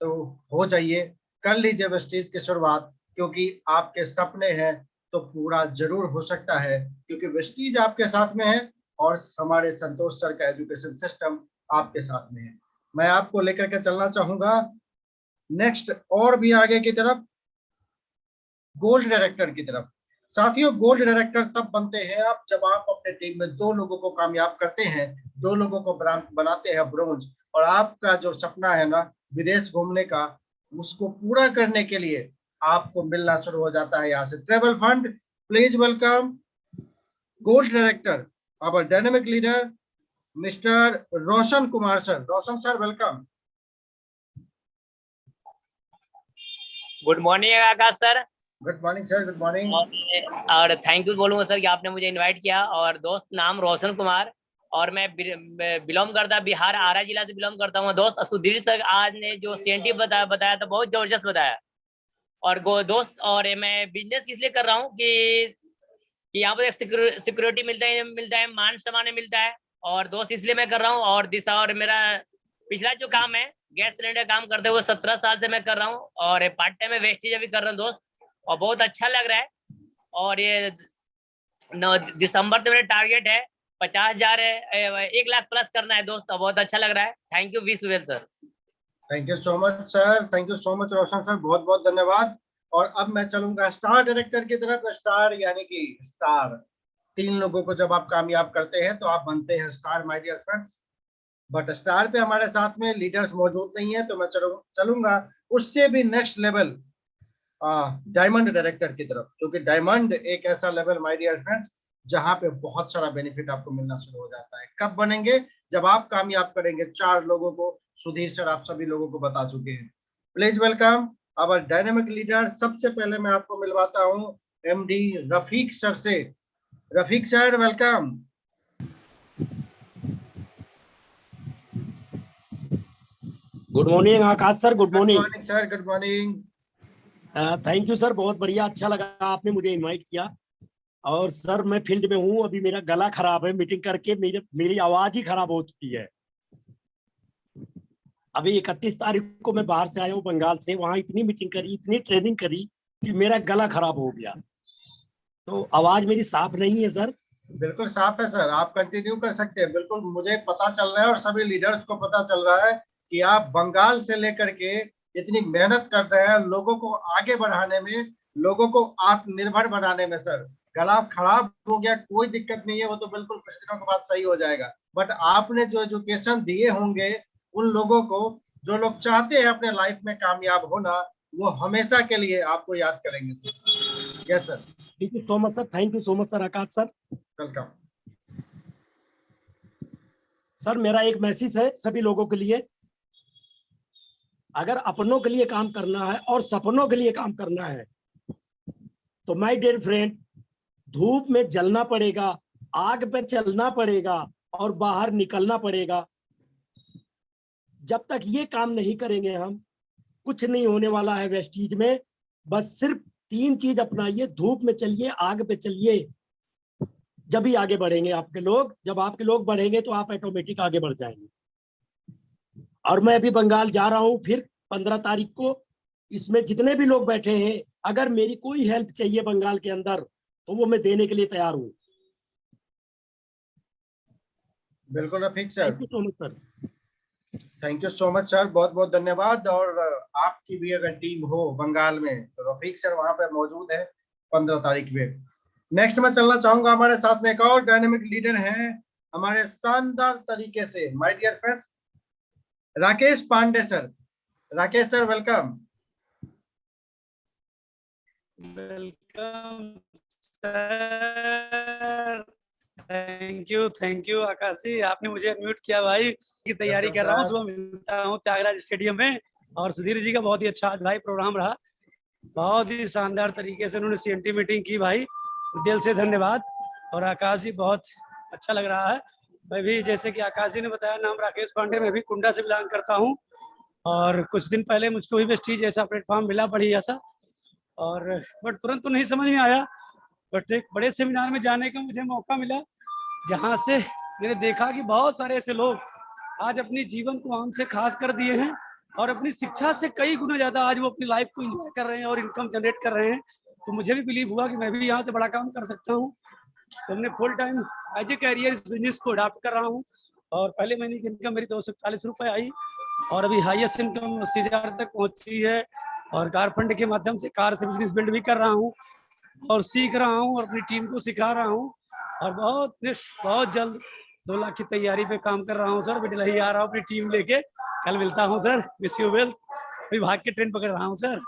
तो हो जाइए, कर लीजिए वेस्टीज की शुरुआत, क्योंकि आपके सपने हैं तो पूरा जरूर हो सकता है, क्योंकि वेस्टीज आपके साथ में है और हमारे संतोष सर का एजुकेशन सिस्टम आपके साथ में है। मैं आपको लेकर के चलना चाहूंगा नेक्स्ट और भी आगे की तरफ, गोल्ड डायरेक्टर की तरफ। साथियों, गोल्ड डायरेक्टर तब बनते हैं आप जब आप अपने टीम में 2 लोगों को कामयाब करते हैं, 2 लोगों को बनाते हैं ब्रोंज, और आपका जो सपना है ना विदेश घूमने का, उसको पूरा करने के लिए आपको मिलना शुरू हो जाता है यहाँ से travel fund. Please welcome gold director our dynamic leader mister Roshan Kumar sir. Roshan sir welcome. Good morning Akash sir. Good morning sir, good morning. और थैंक यू बोलूंगा सर कि आपने मुझे इनवाइट किया। और दोस्त नाम रोशन कुमार, और मैं बिलोंग करता बिहार आरा जिला से बिलोंग करता हूँ। दोस्त सुधीर सर आज ने जो सीएनटी बताया था बहुत जबरदस्त बताया। और दोस्त, और मैं बिजनेस इसलिए कर रहा हूँ कि यहाँ पर सिक्योरिटी मिलता है, मान सम्मान मिलता है, और दोस्त इसलिए मैं कर रहा हूँ। और दिशा, और मेरा पिछला जो काम है गैस सिलेंडर काम करते हुए 17 साल से मैं कर रहा हूँ, और पार्ट टाइम में वेस्टेज भी कर रहा हूँ दोस्त, और बहुत अच्छा लग रहा है। और ये दिसंबर से मेरा टारगेट है 50,000 है, 1 लाख प्लस करना है दोस्त, बहुत अच्छा लग रहा है। Thank you wish well sir. Thank you so much sir, thank you so much Roshan sir, बहुत बहुत धन्यवाद। और अब मैं चलूंगा स्टार डायरेक्टर की तरफ। स्टार यानी कि स्टार, 3 लोगों को जब आप कामयाब करते हैं तो आप बनते हैं star my dear friends. But star पे हमारे साथ में लीडर्स मौजूद नहीं है, तो मैं चलूंगा उससे भी नेक्स्ट लेवल डायमंड डायरेक्टर की तरफ, क्योंकि डायमंड एक ऐसा लेवल माय डियर फ्रेंड्स जहां पे बहुत सारा बेनिफिट आपको मिलना शुरू हो जाता है। कब बनेंगे? जब आप कामयाब करेंगे 4 लोगों को। सुधीर सर आप सभी लोगों को बता चुके हैं। Please welcome our dynamic leader. सबसे पहले मैं आपको मिलवाता हूं एमडी रफीक सर से। Rafiq sir welcome. Good morning Akash sir. Good morning sir, good morning. Thank you sir, बहुत बढ़िया, अच्छा लगा आपने मुझे इनवाइट किया। और सर मैं फील्ड में हूँ, अभी मेरा गला खराब है, मीटिंग करके मेरी आवाज ही खराब हो चुकी है। अभी 31 तारीख को मैं बाहर से आया हूँ बंगाल से, वहां इतनी मीटिंग करी, इतनी ट्रेनिंग करी कि मेरा गला खराब हो गया। तो आवाज मेरी साफ नहीं है सर? बिल्कुल साफ है सर, आप कंटिन्यू कर सकते हैं। बिल्कुल मुझे पता चल रहा है और सभी लीडर्स को पता चल रहा है कि आप बंगाल से लेकर के इतनी मेहनत कर रहे हैं लोगों को आगे बढ़ाने में, लोगों को आत्मनिर्भर बनाने में। सर गला खराब हो गया, कोई दिक्कत नहीं है, वो तो बिल्कुल कुछ दिनों के बाद सही हो जाएगा। बट आपने जो एजुकेशन दिए होंगे उन लोगों को, जो लोग चाहते हैं अपने लाइफ में कामयाब होना, वो हमेशा के लिए आपको याद करेंगे sir. Yes sir. Thank you so much sir, thank you so much sir Akash sir. Welcome sir मेरा एक मैसेज है सभी लोगों के लिए, अगर अपनों के लिए काम करना है और सपनों के लिए काम करना है तो माय डियर फ्रेंड, धूप में जलना पड़ेगा, आग पे चलना पड़ेगा और बाहर निकलना पड़ेगा। जब तक ये काम नहीं करेंगे हम, कुछ नहीं होने वाला है वेस्टीज में। बस सिर्फ 3 चीज अपनाइए, धूप में चलिए, आग पे चलिए, जब ही आगे बढ़ेंगे आपके लोग। जब आपके लोग बढ़ेंगे तो आप ऑटोमेटिक आगे बढ़ जाएंगे। और मैं अभी बंगाल जा रहा हूँ फिर 15 तारीख को। इसमें जितने भी लोग बैठे हैं, अगर मेरी कोई हेल्प चाहिए बंगाल के अंदर तो वो मैं देने के लिए तैयार हूँ। बिल्कुल Rafiq sir. Thank you so much sir. Thank you so much sir, बहुत बहुत धन्यवाद। और आपकी भी अगर टीम हो बंगाल में तो रफीक सर वहां पे मौजूद है 15 तारीख में। नेक्स्ट मैं चलना चाहूंगा, हमारे साथ में एक और डायनेमिक लीडर हैं हमारे शानदार तरीके से, my dear friends, Rakesh Pandey sir. Rakesh sir welcome. Welcome sir, thank you Akashi, आपने मुझे अनम्यूट किया भाई की तैयारी कर रहा हूँ। सुबह मिलता हूँ त्यागराज स्टेडियम में। और सुधीर जी का बहुत ही अच्छा आज भाई प्रोग्राम रहा, बहुत ही शानदार तरीके से उन्होंने CNT मीटिंग की भाई, दिल से धन्यवाद। और आकाश जी बहुत अच्छा लग रहा है। मैं भी जैसे कि आकाश जी ने बताया, नाम राकेश पांडे, मैं भी कुंडा से बिलोंग करता हूँ। और कुछ दिन पहले मुझको भी वेस्टीज ऐसा प्लेटफॉर्म मिला, बढ़िया सा, और बट तुरंत तो नहीं समझ में आया। बट एक बड़े सेमिनार में जाने का मुझे मौका मिला, जहाँ से मैंने देखा कि बहुत सारे ऐसे लोग आज अपनी जीवन को हमसे खास कर दिए हैं और अपनी शिक्षा से कई गुना ज्यादा आज वो अपनी लाइफ को एंजॉय कर रहे हैं और इनकम जनरेट कर रहे हैं। तो मुझे भी बिलीव हुआ कि मैं भी यहाँ से बड़ा काम कर सकता हूँ। तो हमने full time as a career इस बिजनेस को अडॉप्ट कर रहा हूँ। और पहले महीने की इनकम मेरी 240 रुपये आई और अभी हाईएस्ट इनकम 80,000 तक पहुँची है। और कार फंड के माध्यम से कार से बिजनेस बिल्ड भी कर रहा हूँ और सीख रहा हूँ और अपनी टीम को सिखा रहा हूँ। और बहुत जल्द 2 लाख की तैयारी पे काम कर रहा हूँ सर। मैं दिल्ली आ रहा हूँ अपनी टीम लेके, कल मिलता हूँ सर। Wish you well. विभाग के ट्रेन पकड़ रहा हूँ sir.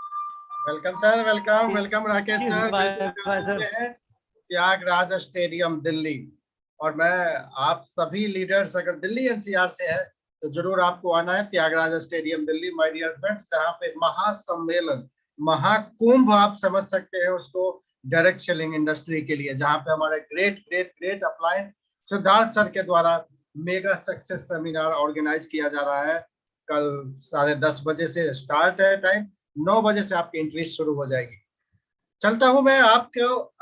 Welcome sir, welcome welcome Rakesh sir. Bye sir. Thyagaraj stadium Delhi. और मैं आप सभी लीडर्स अगर दिल्ली NCR से है तो जरूर आपको आना है Thyagaraj stadium Delhi my dear friends, जहाँ पे महासम्मेलन, महाकुंभ आप समझ सकते हैं उसको डायरेक्ट सेलिंग इंडस्ट्री के लिए, जहाँ पे हमारे ग्रेट अपलाइन सिद्धार्थ सर के द्वारा मेगा सक्सेस सेमिनार ऑर्गेनाइज किया जा रहा है। कल 10:30 बजे से स्टार्ट है टाइम, 9 बजे से आपकी एंट्री शुरू हो जाएगी। चलता हूं मैं आपको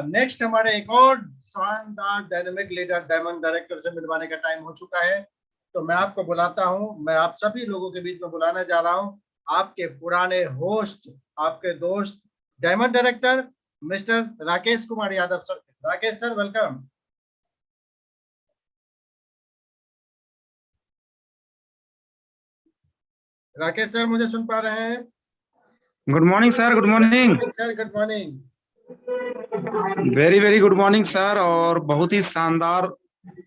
नेक्स्ट हमारे एक और शानदार डायनेमिक लीडर, डायमंड डायरेक्टर से मिलवाने का टाइम हो चुका है। तो मैं आपको बुलाता हूं, मैं आप सभी लोगों के बीच में बुलाने जा रहा हूं आपके पुराने होस्ट, आपके दोस्त, diamond director mister Rakesh Kumar Yadav sir. Rakesh sir welcome. Rakesh sir मुझे सुन पा रहे हैं? Good morning sir, good morning sir, good morning. Very good morning sir. और बहुत ही शानदार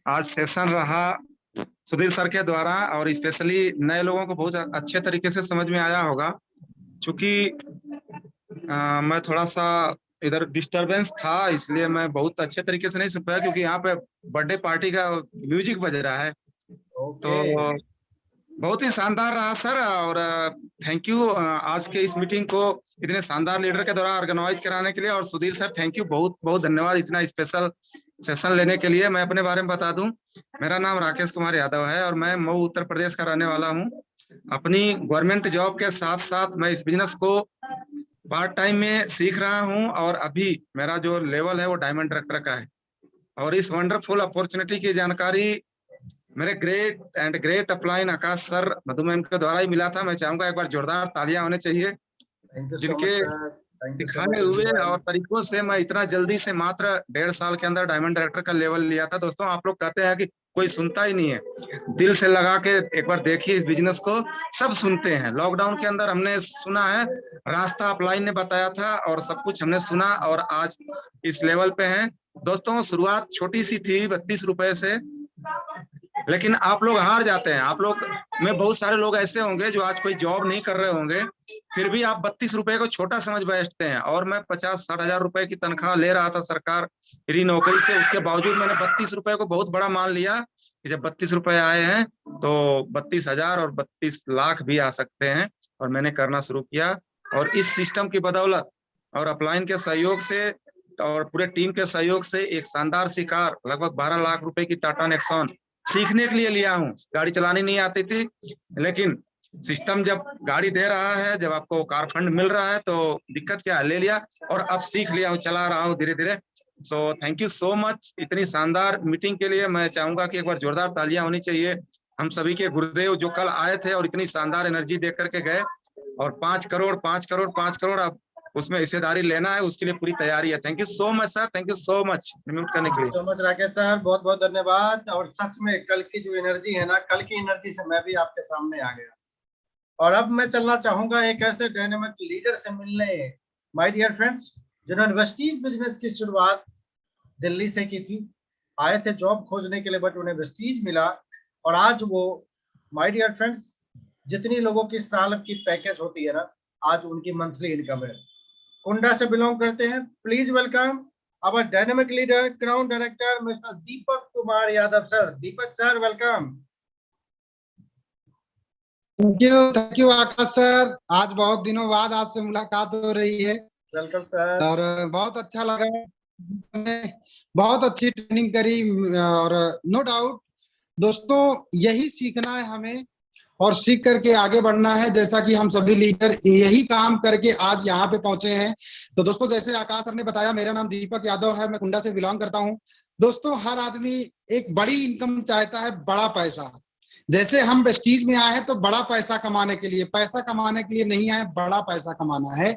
आज सेशन रहा सुधीर सर के द्वारा, और स्पेशली नए लोगों को बहुत अच्छे तरीके से समझ में आया होगा। चूंकि मैं थोड़ा सा इधर डिस्टरबेंस था, इसलिए मैं बहुत अच्छे तरीके से नहीं सुन पाया, क्योंकि यहाँ पे बर्थडे पार्टी का म्यूजिक बज रहा है। तो बहुत ही शानदार रहा सर। और थैंक यू आज के इस मीटिंग को इतने शानदार लीडर के द्वारा ऑर्गेनाइज कराने के लिए। और सुधीर सर थैंक यू, बहुत बहुत धन्यवाद इतना स्पेशल सेशन लेने के लिए। मैं अपने बारे में बता दूं, मेरा नाम राकेश कुमार यादव है और मैं मऊ उत्तर प्रदेश का रहने वाला हूं। अपनी गवर्नमेंट जॉब के साथ साथ मैं इस बिजनेस को पार्ट टाइम में सीख रहा हूं, और अभी मेरा जो लेवल है वो डायमंड डायरेक्टर का है। और इस वंडरफुल अपॉर्चुनिटी की जानकारी मेरे ग्रेट अपलाइन आकाश सर मधुमेह के द्वारा ही मिला था। मैं चाहूंगा एक बार जोरदार तालियां होने चाहिए, दिखाए हुए और तरीकों से मैं इतना जल्दी से मात्र 1.5 साल के अंदर डायमंड डायरेक्टर का लेवल लिया था। दोस्तों आप लोग कहते हैं कि कोई सुनता ही नहीं है, दिल से लगा के एक बार देखिए इस बिजनेस को, सब सुनते हैं। लॉकडाउन के अंदर हमने सुना है, रास्ता अपलाइन ने बताया था और सब कुछ हमने सुना और आज इस लेवल पे हैं। दोस्तों शुरुआत छोटी सी थी 32 रुपए से, लेकिन आप लोग हार जाते हैं। आप लोग में बहुत सारे लोग ऐसे होंगे जो आज कोई जॉब नहीं कर रहे होंगे, फिर भी आप 32 रुपए को छोटा समझ बैठते हैं। और मैं 50-60 हजार रुपए की तनख्वाह ले रहा था सरकारी नौकरी से, उसके बावजूद मैंने 32 रुपए को बहुत बड़ा मान लिया कि जब 32 रुपए आए हैं तो 32,000 और 32 लाख भी आ सकते हैं। और मैंने करना शुरू किया और इस सिस्टम की बदौलत और अपलाइन के सहयोग से और पूरे टीम के सहयोग से एक शानदार शिकार लगभग 12 लाख रुपए की टाटा नेक्सॉन सीखने के लिए लिया हूँ। गाड़ी चलानी नहीं आती थी, लेकिन सिस्टम जब गाड़ी दे रहा है, जब आपको कार फंड मिल रहा है तो दिक्कत क्या है, ले लिया और अब सीख लिया हूँ, चला रहा हूँ धीरे धीरे। So thank you so much इतनी शानदार मीटिंग के लिए। मैं चाहूंगा कि एक बार जोरदार तालियां होनी चाहिए हम सभी के गुरुदेव जो कल आए थे और इतनी शानदार एनर्जी दे करके गए। और 5 करोड़ 5 करोड़ 5 करोड़ अब उसमें हिस्सेदारी लेना है, उसके लिए पूरी तैयारी है। Thank you so much sir, thank you so much mute करने के लिए। सो मच राकेश सर, बहुत बहुत धन्यवाद। और सच में कल की जो एनर्जी है ना, कल की एनर्जी से मैं भी आपके सामने आ गया। और अब मैं चलना चाहूंगा एक ऐसे डायनामिक लीडर से मिलने, माय डियर फ्रेंड्स, जिन्होंने वेस्टीज बिजनेस की शुरुआत दिल्ली से की थी। आए थे जॉब खोजने के लिए, बट उन्हें वेस्टीज मिला और आज वो, माय डियर फ्रेंड्स, जितनी लोगों की साल की पैकेज होती है ना, आज उनकी मंथली इनकम है। कुंडा से बिलोंग करते हैं। Please welcome our dynamic leader, crown director mister Deepak Kumar Yadav sir. Deepak sir welcome. Thank you Akash sir, आज बहुत दिनों बाद आपसे मुलाकात हो रही है। Welcome sir. और बहुत अच्छा लगा, बहुत अच्छी ट्रेनिंग करी और नो डाउट दोस्तों यही सीखना है हमें और सीख करके आगे बढ़ना है, जैसा कि हम सभी लीडर यही काम करके आज यहाँ पे पहुंचे हैं। तो दोस्तों जैसे आकाश सर ने बताया, मेरा नाम दीपक यादव है, मैं कुंडा से बिलोंग करता हूँ। दोस्तों हर आदमी एक बड़ी इनकम चाहता है, बड़ा पैसा। जैसे हम वेस्टीज में आए हैं तो बड़ा पैसा कमाने के लिए, पैसा कमाने के लिए नहीं आए, बड़ा पैसा कमाना है।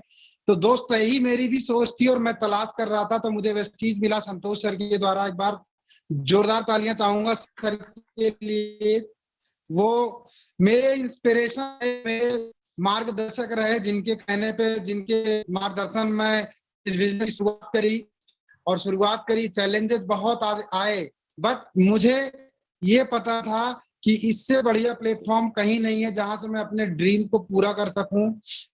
तो दोस्त यही मेरी भी सोच थी और मैं तलाश कर रहा था, तो मुझे वेस्टीज मिला संतोष सर के द्वारा। एक बार जोरदार तालियां चाहूंगा सर के लिए। वो मेरे इंस्पिरेशन, मेरे मार्गदर्शक रहे, जिनके कहने पे, जिनके मार्गदर्शन में इस बिजनेस की शुरुआत करी। चैलेंजेस बहुत आए, बट मुझे ये पता था कि इससे बढ़िया प्लेटफॉर्म कहीं नहीं है जहां से मैं अपने ड्रीम को पूरा कर सकूं।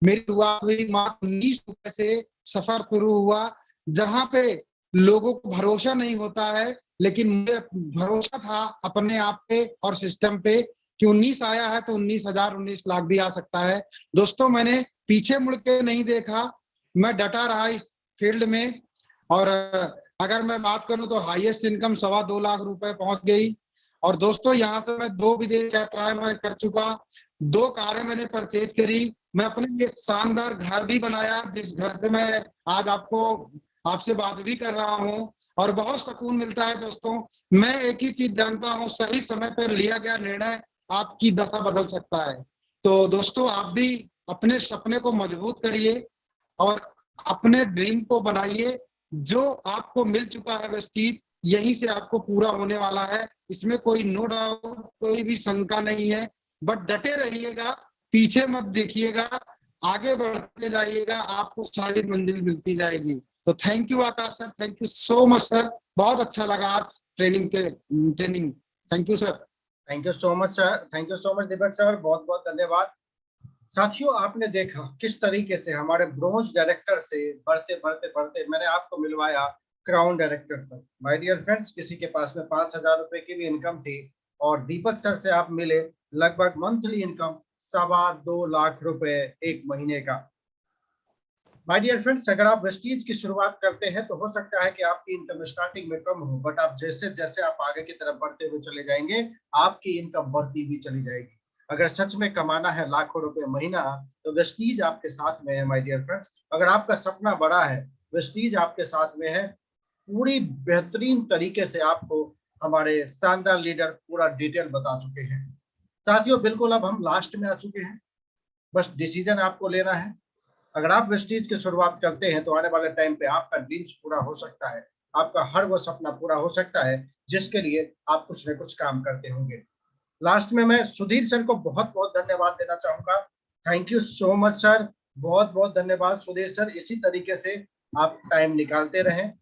मेरी शुरुआत हुई मात्र 19 रुपए से, सफर शुरू हुआ जहां पे लोगों को भरोसा नहीं होता है, लेकिन मुझे भरोसा था अपने आप पे और सिस्टम पे कि 19 आया है तो 19,000 19 लाख भी आ सकता है। दोस्तों मैंने पीछे मुड़ के नहीं देखा, मैं डटा रहा इस फील्ड में। और अगर मैं बात करूं तो हाईएस्ट इनकम 2.25 लाख रुपए पहुंच गई। और दोस्तों यहाँ से मैं 2 विदेश यात्राएं मैं कर चुका, 2 कारें मैंने परचेज करी, मैं अपने लिए शानदार घर भी बनाया, जिस घर से मैं आज आपसे बात भी कर रहा हूँ और बहुत सुकून मिलता है। दोस्तों मैं एक ही चीज जानता हूँ, सही समय पर लिया गया निर्णय आपकी दशा बदल सकता है। तो दोस्तों आप भी अपने सपने को मजबूत करिए और अपने ड्रीम को बनाइए। जो आपको मिल चुका है वेस्टीज, यहीं से आपको पूरा होने वाला है, इसमें कोई नो डाउट, कोई भी शंका नहीं है। बट डटे रहिएगा, पीछे मत देखिएगा, आगे बढ़ते जाइएगा, आपको सारी मंजिल मिलती जाएगी। तो thank you Akash sir, thank you so much sir, बहुत अच्छा लगा आज training. Thank you sir. Thank you so much sir, thank you so much Deepak sir, बहुत बहुत धन्यवाद। साथियों आपने देखा किस तरीके से हमारे ब्रोंज डायरेक्टर से बढ़ते बढ़ते बढ़ते मैंने आपको मिलवाया क्राउन डायरेक्टर तक। माय डियर फ्रेंड्स, किसी के पास में 5,000 रुपए की भी इनकम थी और दीपक सर से आप मिले, लगभग मंथली इनकम 2.25 लाख रुपए एक महीने का। माय डियर फ्रेंड्स, अगर आप वेस्टीज की शुरुआत करते हैं तो हो सकता है कि आपकी इनकम स्टार्टिंग में कम हो, बट आप जैसे जैसे आप आगे की तरफ बढ़ते हुए चले जाएंगे, आपकी इनकम बढ़ती हुई चली जाएगी। अगर सच में कमाना है लाखों रुपए महीना, तो वेस्टीज आपके साथ में है माय डियर फ्रेंड्स। अगर आपका सपना बड़ा है, वेस्टीज आपके साथ में है। पूरी बेहतरीन तरीके से आपको हमारे शानदार लीडर पूरा डिटेल बता चुके हैं। साथियों बिल्कुल अब हम लास्ट में आ चुके हैं, बस डिसीजन आपको लेना है। अगर आप वेस्टीज की शुरुआत करते हैं तो आने वाले टाइम पे आपका ड्रीम्स पूरा हो सकता है, आपका हर वो सपना पूरा हो सकता है जिसके लिए आप कुछ न कुछ काम करते होंगे। लास्ट में मैं सुधीर सर को बहुत बहुत धन्यवाद देना चाहूंगा। Thank you so much sir, बहुत बहुत धन्यवाद सुधीर सर। इसी तरीके से आप टाइम निकालते रहें,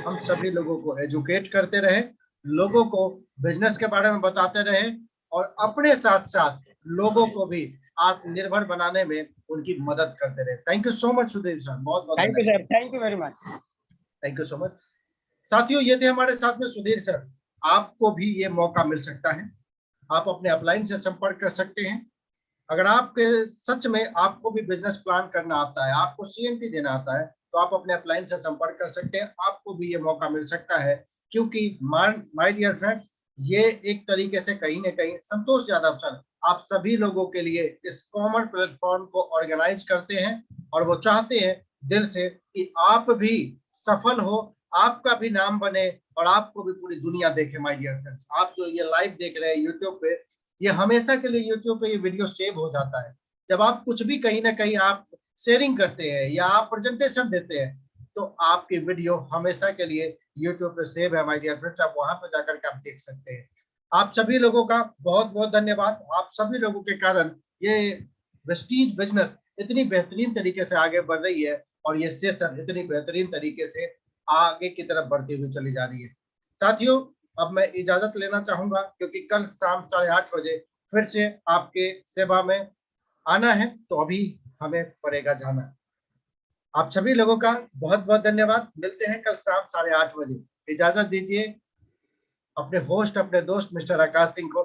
हम सभी लोगों को एजुकेट करते रहे, लोगों को बिजनेस के बारे में बताते रहे और अपने साथ साथ लोगों को भी आत्मनिर्भर बनाने में उनकी मदद करते रहे। Thank you so much Sudhir sir, बहुत बहुत thank you sir, thank you very much, thank you so much. साथियों, ये थे हमारे साथ में सुधीर सर। आपको भी ये मौका मिल सकता है, आप अपने अपलाइन से संपर्क कर सकते हैं। अगर आपके सच में आपको भी बिजनेस प्लान करना आता है, आपको सीएनपी देना आता है, तो आप अपने अपलाइन से संपर्क कर सकते हैं, आपको भी ये मौका मिल सकता है। क्योंकि माय डियर फ्रेंड्स, ये एक तरीके से कहीं ना कहीं संतोष यादव सर आप सभी लोगों के लिए इस कॉमन प्लेटफॉर्म को ऑर्गेनाइज करते हैं और वो चाहते हैं दिल से कि आप भी सफल हो, आपका भी नाम बने और आपको भी पूरी दुनिया देखे। माय डियर फ्रेंड्स, आप जो ये लाइव देख रहे हैं यूट्यूब पे, ये हमेशा के लिए यूट्यूब पे ये वीडियो सेव हो जाता है। जब आप कुछ भी कहीं ना कहीं आप शेयरिंग करते हैं या आप प्रेजेंटेशन देते हैं तो आपकी वीडियो हमेशा के लिए यूट्यूब पे सेव है। माय डियर फ्रेंड्स, आप वहां पर जाकर के आप देख सकते हैं। आप सभी लोगों का बहुत बहुत धन्यवाद। आप सभी लोगों के कारण ये वेस्टीज बिजनेस इतनी बेहतरीन तरीके से आगे बढ़ रही है और ये सेशन इतनी बेहतरीन तरीके से आगे की तरफ बढ़ती हुई चली जा रही है। साथियों, अब मैं इजाजत लेना चाहूंगा क्योंकि कल शाम 8:30 बजे फिर से आपके सेवा में आना है, तो अभी हमें पड़ेगा जाना। आप सभी लोगों का बहुत बहुत धन्यवाद। मिलते हैं कल शाम 8:30 बजे। इजाजत दीजिए अपने होस्ट, अपने दोस्त मिस्टर आकाश सिंह को।